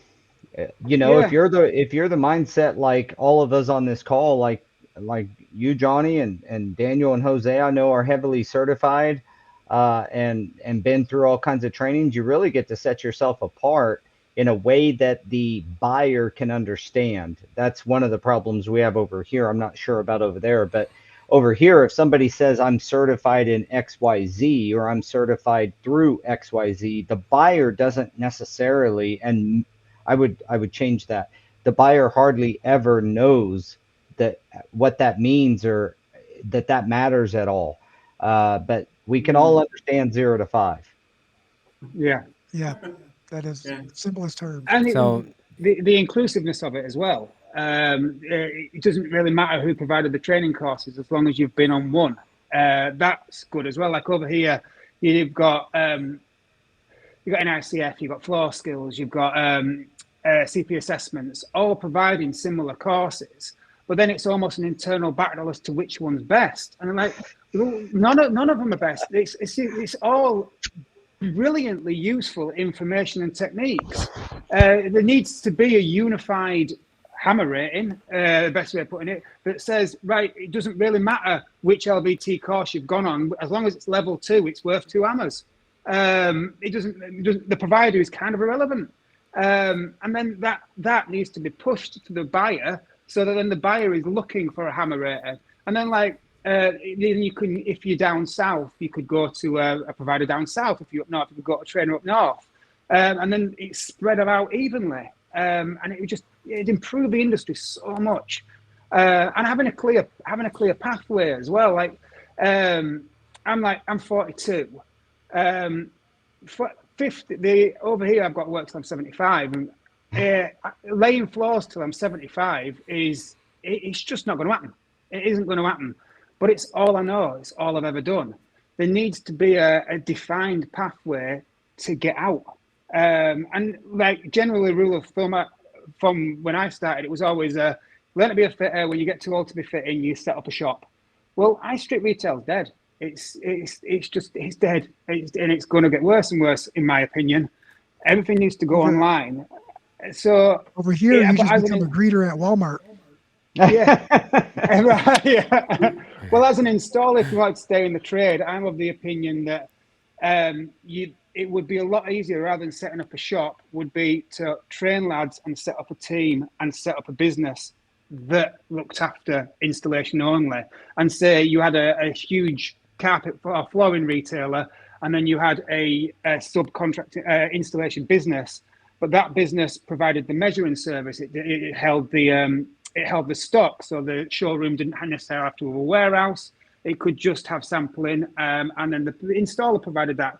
A: If
E: Yeah,
A: you're the mindset like all of us on this call, like you, Johnny, and Daniel and Jose, I know are heavily certified, and been through all kinds of trainings. You really get to set yourself apart in a way that the buyer can understand. That's one of the problems we have over here. I'm not sure about over there, but over here, if somebody says I'm certified in XYZ or I'm certified through XYZ, the buyer doesn't necessarily, and I would change that. The buyer hardly ever knows that what that means, or that matters at all. But we can all understand 0 to 5.
E: yeah.
C: Yeah, that is
D: Yeah.
C: simplest terms.
E: And
B: So
E: the inclusiveness of it as well. It doesn't really matter who provided the training courses, as long as you've been on one. That's good as well. Like over here, you've got NICF, you've got floor skills, you've got CP assessments, all providing similar courses. But then it's almost an internal battle as to which one's best. And I'm like, none of them are best. It's all brilliantly useful information and techniques. There needs to be a unified hammer rating, the best way of putting it, that says, right, it doesn't really matter which LVT course you've gone on, as long as it's level 2, it's worth 2 hammers. It doesn't. The provider is kind of irrelevant, and then that needs to be pushed to the buyer, so that then the buyer is looking for a hammer rater, and then then you can, if you're down south, you could go to a provider down south. If you're up north, you could go to a trainer up north, and then it's spread out evenly, and it'd improve the industry so much, and having a clear pathway as well. I'm 42. 50. Over here, I've got work till I'm 75, and laying floors till I'm 75 it's just not going to happen. It isn't going to happen. But it's all I know. It's all I've ever done. There needs to be a defined pathway to get out. And like generally, rule of thumb from when I started, it was always learn to be a fitter. When you get too old to be fitting, you set up a shop. Well, high street retail's dead. It's dead, and it's going to get worse and worse, in my opinion. Everything needs to go online. So
C: over here, you just become a greeter at Walmart.
E: Yeah. Yeah. Well, as an installer, if you like to stay in the trade, I'm of the opinion that it would be a lot easier rather than setting up a shop, would be to train lads and set up a team and set up a business that looked after installation only. And say you had a huge carpet or flooring retailer, and then you had a subcontract installation business, but that business provided the measuring service. It held the stock, so the showroom didn't necessarily have to have a warehouse. It could just have sampling, and then the installer provided that,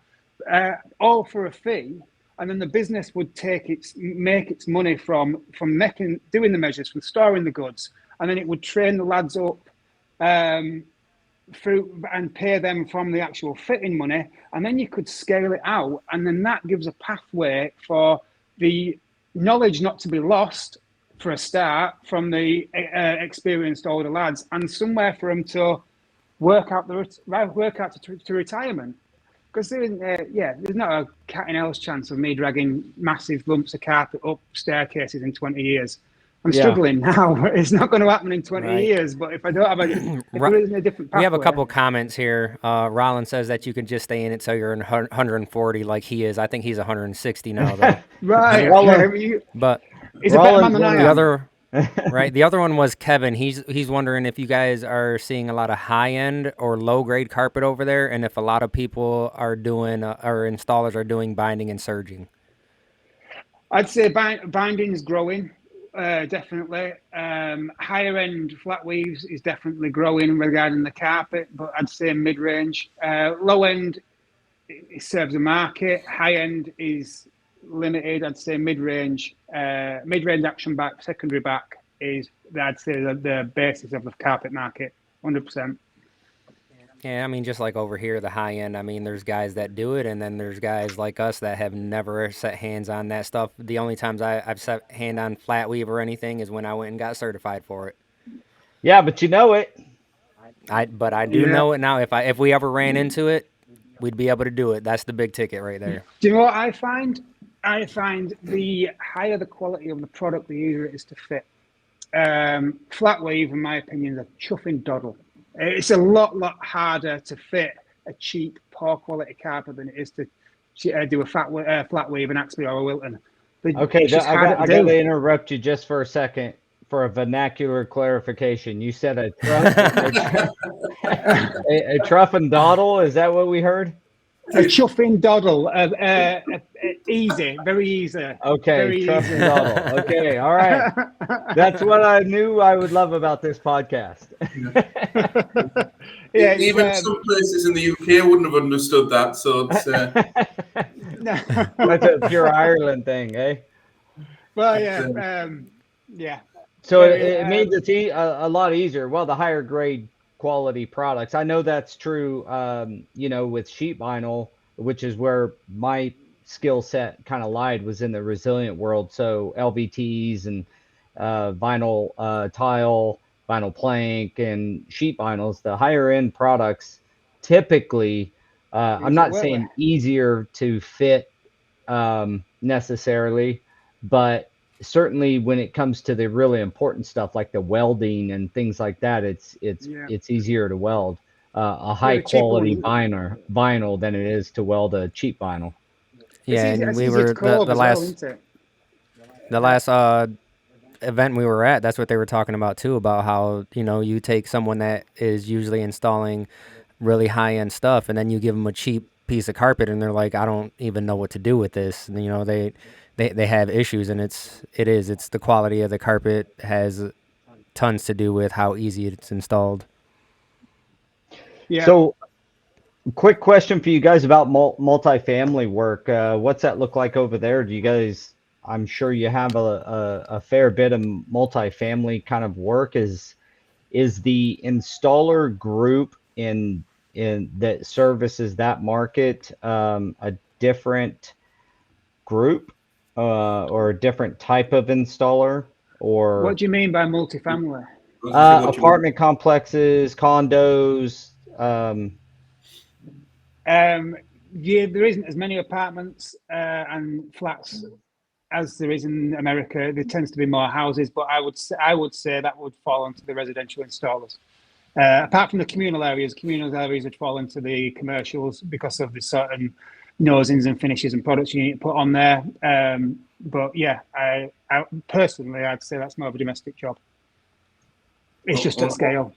E: all for a fee. And then the business would make its money from doing the measures, from storing the goods, and then it would train the lads up through and pay them from the actual fitting money, and then you could scale it out, and then that gives a pathway for the knowledge not to be lost for a start from the experienced older lads, and somewhere for them to work out to retirement. Because there's not a cat in hell's chance of me dragging massive lumps of carpet up staircases in 20 years. I'm struggling now. It's not going to happen in 20 years. But if I don't have if there isn't a different pathway.
B: We have a couple comments here. Rollin says that you can just stay in it so you're in 140 like he is. I think he's 160 now, though.
E: Right.
B: But
E: he's a better man than I am.
B: Right. The other one was Kevin. He's wondering if you guys are seeing a lot of high end or low grade carpet over there, and if a lot of people are doing or installers are doing binding and serging.
E: I'd say binding is growing, definitely. Higher end flat weaves is definitely growing regarding the carpet, but I'd say mid range. Low end, it serves a market. High end is limited. I'd say mid-range action back, secondary back is, I'd say, the basis of the carpet market, 100%.
B: Yeah, I mean, just like over here, the high end, I mean, there's guys that do it, and then there's guys like us that have never set hands on that stuff. The only times I've set hand on flat weave or anything is when I went and got certified for it.
A: Yeah, but you know it.
B: I do know it now. If we ever ran into it, we'd be able to do it. That's the big ticket right there.
E: Do you know what I find? I find the higher the quality of the product, the easier it is to fit. Flat weave, in my opinion, is a chuffing doddle. It's a lot harder to fit a cheap, poor quality carpet than it is to do a flat weave, an Axby or a Wilton.
A: Okay, I got to interrupt you just for a second for a vernacular clarification. You said a truff and doddle. Is that what we heard?
E: A chuffing doddle, easy, very easy.
A: Okay,
E: very
A: truff
E: easy.
A: and doddle. Okay, all right. That's what I knew I would love about this podcast.
E: Yeah,
D: even some places in the UK wouldn't have understood that. So it's
A: that's a pure Ireland thing, eh?
E: Well, yeah, yeah.
A: So it made it a lot easier. Well, the higher grade quality products. I know that's true, with sheet vinyl, which is where my skill set kind of lied, was in the resilient world. So LVTs and vinyl tile, vinyl plank, and sheet vinyls. The higher end products typically, I'm not saying easier to fit necessarily, but certainly when it comes to the really important stuff like the welding and things like that, it's easier to weld a high quality vinyl than it is to weld a cheap vinyl.
B: Yeah, and we were the last event we were at, that's what they were talking about too, about how, you take someone that is usually installing really high end stuff and then you give them a cheap piece of carpet and they're like, I don't even know what to do with this. And, they have issues, and it's the quality of the carpet has tons to do with how easy it's installed.
E: Yeah.
A: So quick question for you guys about multifamily work. What's that look like over there? Do you guys, I'm sure you have a fair bit of multifamily kind of work. Is the installer group in that services that market a different group or a different type of installer,
E: What
A: or
E: do you mean by multifamily?
D: I was gonna say, what do you mean?
A: apartment complexes, condos?
E: Yeah, there isn't as many apartments and flats as there is in America. There tends to be more houses, but I would say that would fall onto the residential installers. Apart from the communal areas would fall into the commercials because of the certain nosings and finishes and products you need to put on there. But yeah, I personally, I'd say that's more of a domestic job. It's just at scale.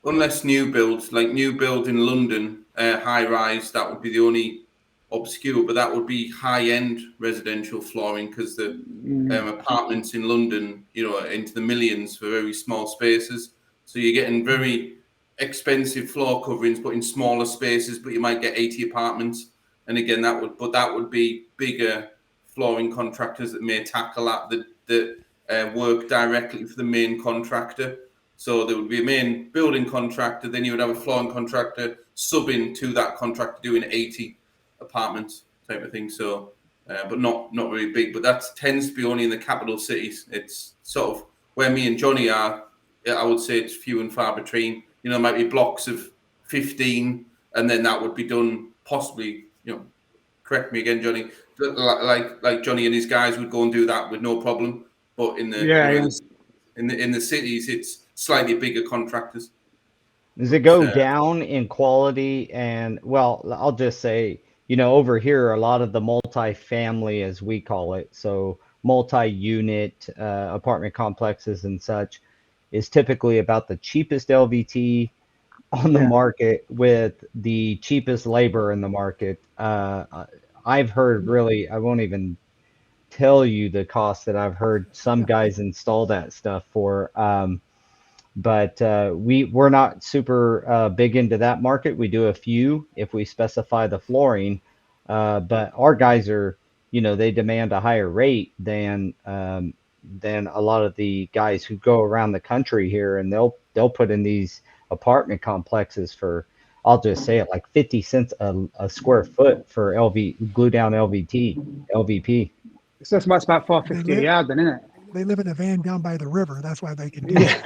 D: Unless new builds, like new build in London, high rise, that would be the only obscure, but that would be high end residential flooring because the apartments in London, you know, are into the millions for very small spaces. So you're getting very expensive floor coverings, but in smaller spaces. But you might get 80 apartments, and again, that would be bigger flooring contractors that may tackle that work directly for the main contractor. So there would be a main building contractor, then you would have a flooring contractor subbing to that contractor doing 80 apartments type of thing. So, but not very big. But that tends to be only in the capital cities. It's sort of where me and Johnny are. I would say it's few and far between. You know, there might be blocks of 15, and then that would be done possibly. You know, correct me again, Johnny. Like Johnny and his guys would go and do that with no problem. But in the cities, it's slightly bigger contractors.
A: Does it go down in quality? And well, I'll just say, over here, a lot of the multi-family, as we call it, so multi-unit apartment complexes and such, is typically about the cheapest LVT on the market with the cheapest labor in the market. I've heard really, I won't even tell you the cost that I've heard some guys install that stuff for. But we're not super big into that market. We do a few if we specify the flooring, but our guys are, they demand a higher rate than a lot of the guys who go around the country here, and they'll put in these apartment complexes for, I'll just say it, like 50 cents a square foot for glue down LVP.
E: So that's about 450 a yard, then, isn't it?
C: They live in a van down by the river. That's why they can do
E: it.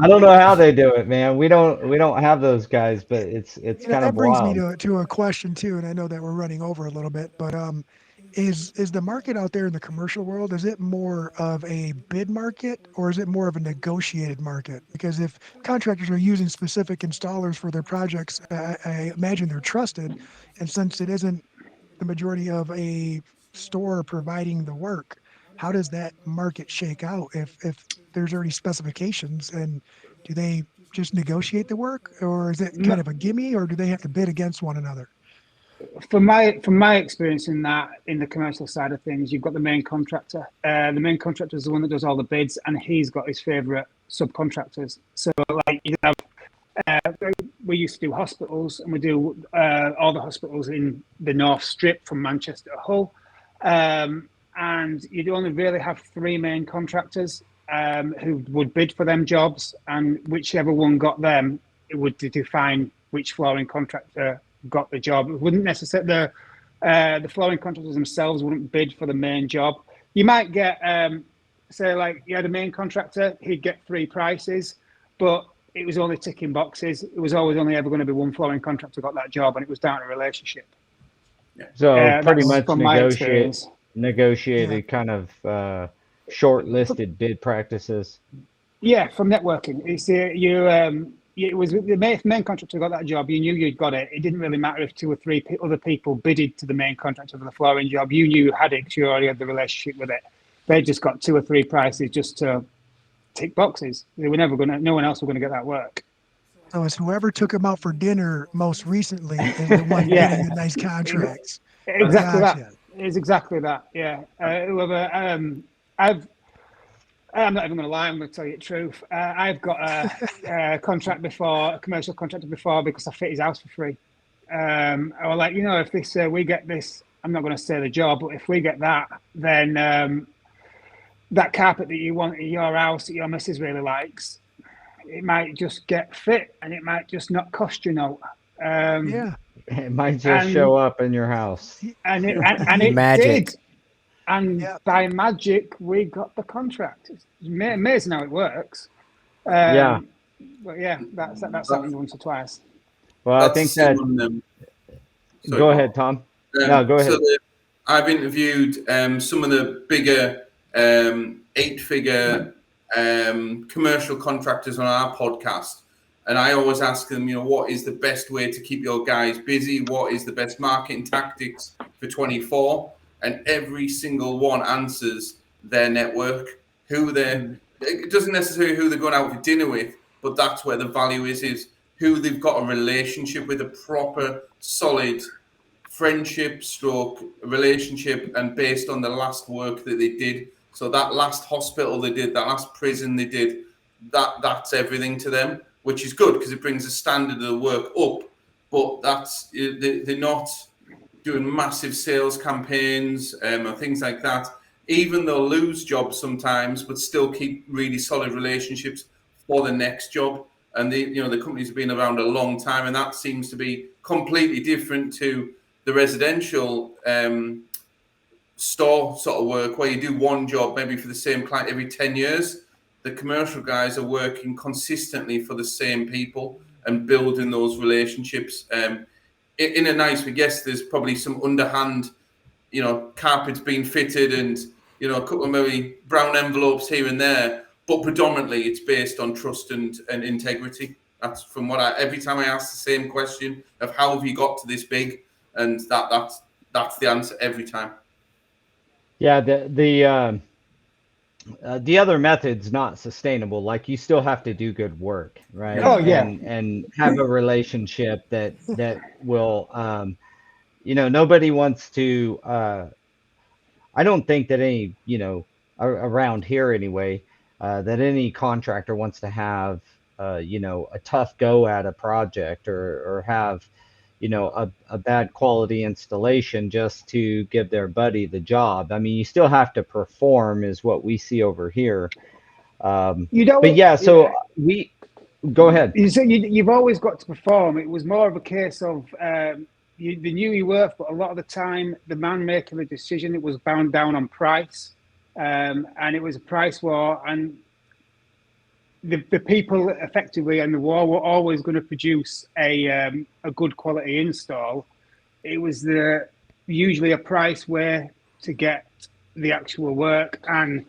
A: I don't know how they do it, man. We don't have those guys, but it's kind of wild.
C: That brings me to a question too, and I know that we're running over a little bit, but is the market out there in the commercial world, is it more of a bid market or is it more of a negotiated market? Because if contractors are using specific installers for their projects, I imagine they're trusted, and since it isn't the majority of a store providing the work, how does that market shake out if there's already specifications, and do they just negotiate the work, or is it kind of a gimme, or do they have to bid against one another?
E: From my experience in the commercial side of things, you've got the main contractor. The main contractor is the one that does all the bids, and he's got his favourite subcontractors. So like you have, we used to do hospitals, and we do all the hospitals in the North Strip from Manchester to Hull. And you'd only really have three main contractors who would bid for them jobs, and whichever one got them, it would define which flooring contractor got the job. It wouldn't necessarily, the flooring contractors themselves wouldn't bid for the main job. You might get, say like you had a main contractor, he'd get three prices, but it was only ticking boxes. It was always only ever going to be one flooring contractor got that job, and it was down to relationship.
A: So pretty much negotiated kind of short-listed bid practices.
E: Yeah, from networking. It's it was the main contractor got that job. You knew you'd got it. It didn't really matter if two or three other people bidded to the main contractor for the flooring job. You knew you had it because you already had the relationship with it. They just got two or three prices just to tick boxes. They were never gonna. No one else was gonna get that work.
C: So it's whoever took them out for dinner most recently is the one getting the nice contracts.
E: Exactly that. It's exactly that. Yeah. Whoever. I'm not even going to lie. I'm going to tell you the truth. I've got a contract before, a commercial contractor before, because I fit his house for free. I was like, if this we get this, I'm not going to say the job, but if we get that, then that carpet that you want in your house that your missus really likes, it might just get fit, and it might just not cost you no.
A: It might just
E: and
A: show up in your house.
E: and it
B: Magic.
E: did. And
C: Yeah.
E: by magic, we got the contract. It's amazing how it works.
A: Yeah.
E: But yeah, that's
D: That's,
E: happened once or twice.
A: Well, I
D: that's the
A: think
D: same
A: that.
D: on them. Sorry,
A: Go
D: Paul.
A: ahead, Tom. No, go
D: So
A: ahead.
D: I've interviewed some of the bigger eight-figure commercial contractors on our podcast, and I always ask them, what is the best way to keep your guys busy? What is the best marketing tactics for 24? And every single one answers their network, who they're. It doesn't necessarily who they're going out for dinner with, but that's where the value is who they've got a relationship with, a proper, solid friendship stroke relationship, and based on the last work that they did. So that last hospital they did, that last prison they did, that's everything to them, which is good because it brings the standard of the work up. But they're not doing massive sales campaigns or things like that. Even they'll lose jobs sometimes, but still keep really solid relationships for the next job. And the companies have been around a long time, and that seems to be completely different to the residential store sort of work where you do one job maybe for the same client every 10 years. The commercial guys are working consistently for the same people and building those relationships in a nice way. Yes, there's probably some underhand, carpets being fitted and, a couple of maybe brown envelopes here and there, but predominantly it's based on trust and integrity. That's from every time I ask the same question of how have you got to this big, and that's the answer every time.
A: Yeah, the other method's not sustainable. Like you still have to do good work, right?
E: Oh
C: Yeah.
E: yeah,
A: And have a relationship that will nobody wants to I don't think that any, around here anyway, that any contractor wants to have a tough go at a project or have a bad quality installation just to give their buddy the job. I mean, you still have to perform, is what we see over here.
E: you
A: But
E: don't.
A: yeah, so
E: Yeah,
A: we go ahead.
E: you've always got to perform. It was more of a case of they knew your worth, but a lot of the time, the man making the decision, it was bound down on price, and it was a price war, and the people effectively in the war were always going to produce a good quality install. It was usually a price way to get the actual work, and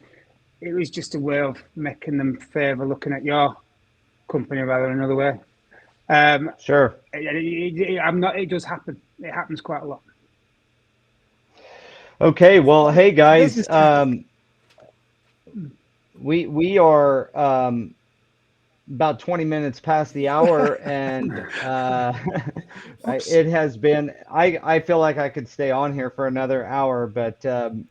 E: it was just a way of making them favour looking at your company rather than another way.
A: Sure.
E: It does happen. It happens quite a lot.
A: Okay, well, hey guys,
C: Business tactic.
A: we are about 20 minutes past the hour, and
C: Oops.
A: it has been. I feel like I could stay on here for another hour, but the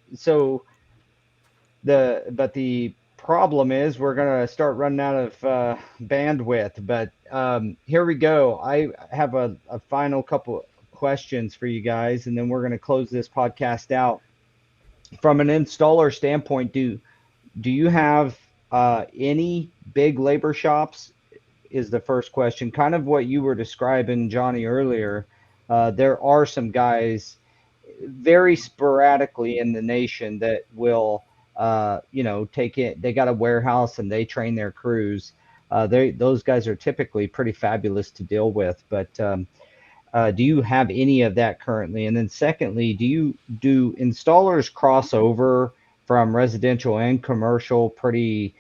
A: problem is we're gonna start running out of bandwidth. But here we go. I have a final couple questions for you guys, and then we're gonna close this podcast out. From an installer standpoint, do you have any big labor shops? Is the first question. Kind of what you were describing, Joni, earlier. There are some guys very sporadically in the nation that will, take it. They got a warehouse and they train their crews. Those guys are typically pretty fabulous to deal with. But do you have any of that currently? And then secondly, do installers cross over from residential and commercial pretty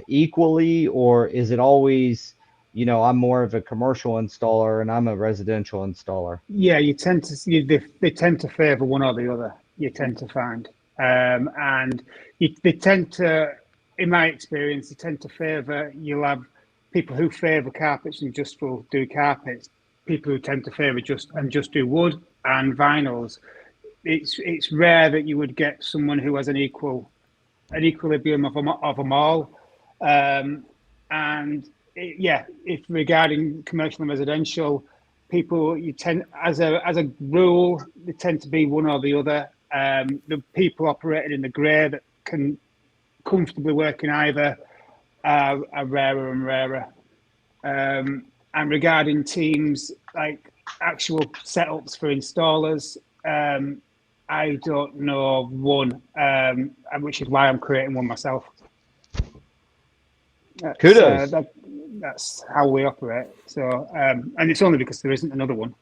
A: equally, or is it always, I'm more of a commercial installer and I'm a residential installer?
E: Yeah, you tend to see they tend to favour one or the other. You tend to find, and they tend to, in my experience, they tend to favour. You'll have people who favour carpets and just will do carpets. People who tend to favour just do wood and vinyls. It's rare that you would get someone who has an equilibrium of them all. And yeah, if regarding commercial and residential, people you tend as a rule they tend to be one or the other. The people operating in the grey that can comfortably work in either are rarer and rarer. And regarding teams, like actual setups for installers, I don't know one, which is why I'm creating one myself.
A: Kudos.
E: That's how we operate. So, and it's only because there isn't another one.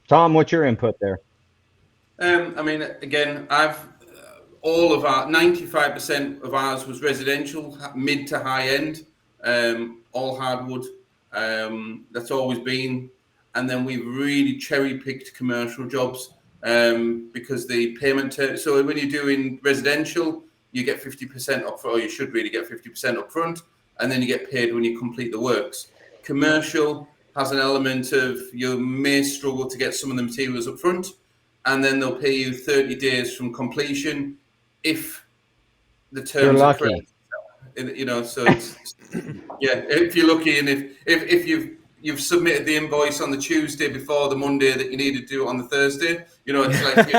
A: Tom, what's your input there?
D: I mean, again, I've all of our 95% of ours was residential, mid to high end, all hardwood. That's always been, and then we've really cherry picked commercial jobs because the payment. So when you're doing residential, you get 50% up front, or you should really get 50% up front, and then you get paid when you complete the works. Commercial has an element of you may struggle to get some of the materials up front, and then they'll pay you 30 days from completion if the
A: You're
D: terms are correct.
A: lucky.
D: You know, so it's yeah, if you're lucky, and if you've submitted the invoice on the Tuesday before the Monday that you need to do it on the Thursday, you know, it's like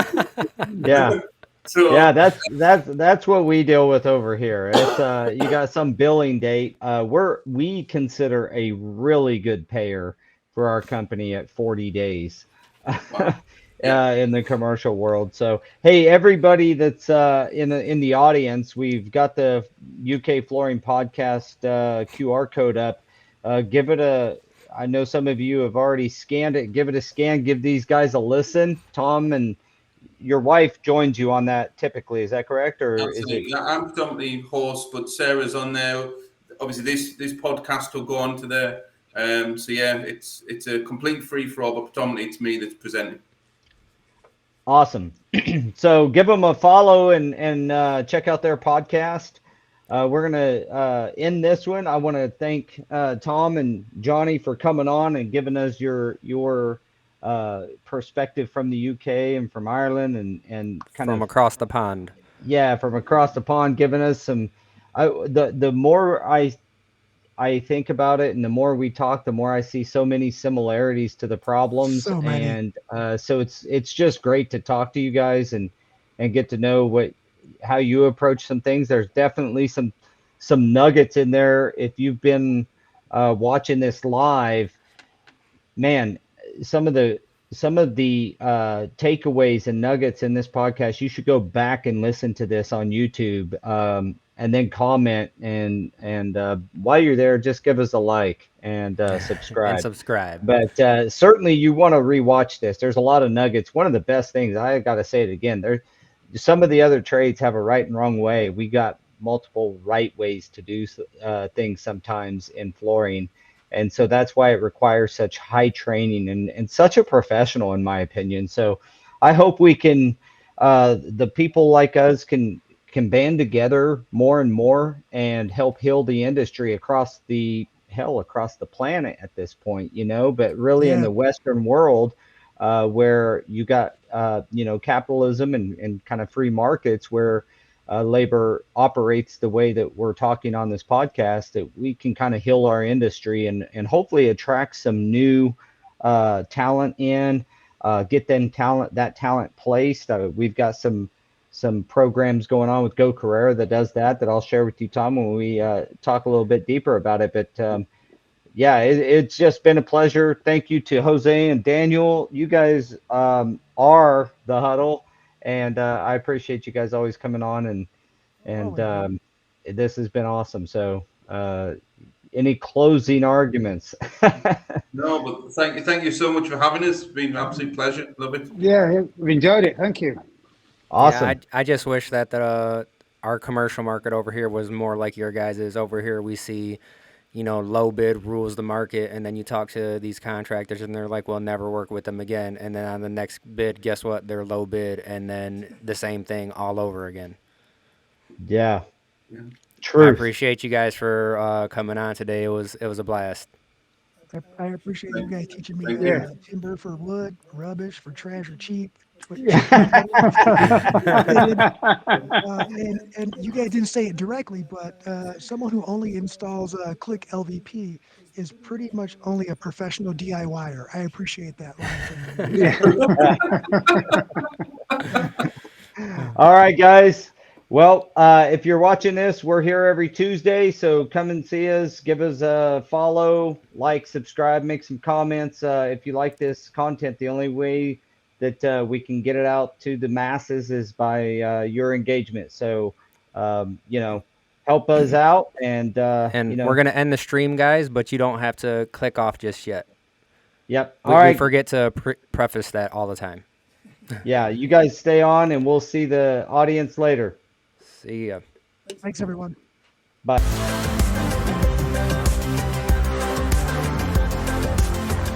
A: Yeah.
D: So
A: Yeah, that's what we deal with over here. It's you got some billing date. We consider a really good payer for our company at 40 days.
D: Wow. Yeah.
A: In the commercial world. So, hey, everybody that's in the audience, we've got the UK Flooring Podcast QR code up. Give it a. I know some of you have already scanned it. Give it a scan. Give these guys a listen. Tom and your wife joins you on that typically. Is that correct, or
D: Absolutely.
A: is it?
D: Yeah, I'm predominantly host, but Sarah's on there. Obviously, this podcast will go on to there. So yeah, it's a complete free for all, but predominantly it's me that's presenting.
A: Awesome. So give them a follow and check out their podcast. We're gonna end this one. I want to thank Tom and Joni for coming on and giving us your perspective from the UK and from Ireland and kind
B: From
A: of
B: across the pond.
A: yeah from across the pond, giving us some. The more I think about it, and the more we talk, the more I see so many similarities to the problems,
C: So many.
A: and so it's just great to talk to you guys and get to know how you approach some things. There's definitely some nuggets in there. If you've been watching this live, man, some of the takeaways and nuggets in this podcast, you should go back and listen to this on YouTube, and then comment and while you're there, just give us a like and subscribe.
B: And subscribe.
A: But certainly you want to rewatch this. There's a lot of nuggets. One of the best things, I got to say it again, there some of the other trades have a right and wrong way. We got multiple right ways to do things sometimes in flooring. And so that's why it requires such high training and such a professional, in my opinion. So I hope we can, the people like us can band together more and more and help heal the industry across the planet at this point, but really in
C: Yeah.
A: the Western world, where you got, capitalism and kind of free markets where labor operates the way that we're talking on this podcast, that we can kind of heal our industry and hopefully attract some new talent in, get that talent placed. We've got some programs going on with Go Carrera that does that I'll share with you, Tom, when we talk a little bit deeper about it. But yeah, it's just been a pleasure. Thank you to Jose and Daniel. You guys are the huddle, and I appreciate you guys always coming on, and this has been awesome. So any closing arguments?
D: No, but thank you so much for having us. It's been an absolute pleasure. Love it.
E: Yeah, we've enjoyed it. Thank you.
A: Awesome.
B: Yeah, I just wish that our commercial market over here was more like your guys'. Over here we see, low bid rules the market, and then you talk to these contractors and they're like, we'll never work with them again. And then on the next bid, guess what? They're low bid, and then the same thing all over again.
A: Yeah.
D: Yeah.
A: Truth.
B: I appreciate you guys for coming on today. It was a blast.
C: I appreciate you guys teaching me
D: Thank
E: you.
C: timber for wood, rubbish for trash or cheap. And you guys didn't say it directly, but someone who only installs Click LVP is pretty much only a professional DIYer. I appreciate that line from you.
E: Yeah.
A: All right, guys. Well, if you're watching this, we're here every Tuesday, so come and see us. Give us a follow, like, subscribe, make some comments. If you like this content, the only way that we can get it out to the masses is by your engagement. So, help us out, and
B: And we're gonna end the stream, guys, but you don't have to click off just yet.
A: Yep.
B: We,
A: All
B: we
A: right.
B: forget to preface that all the time.
A: Yeah, you guys stay on, and we'll see the audience later.
B: See ya.
C: Thanks, everyone.
A: Bye.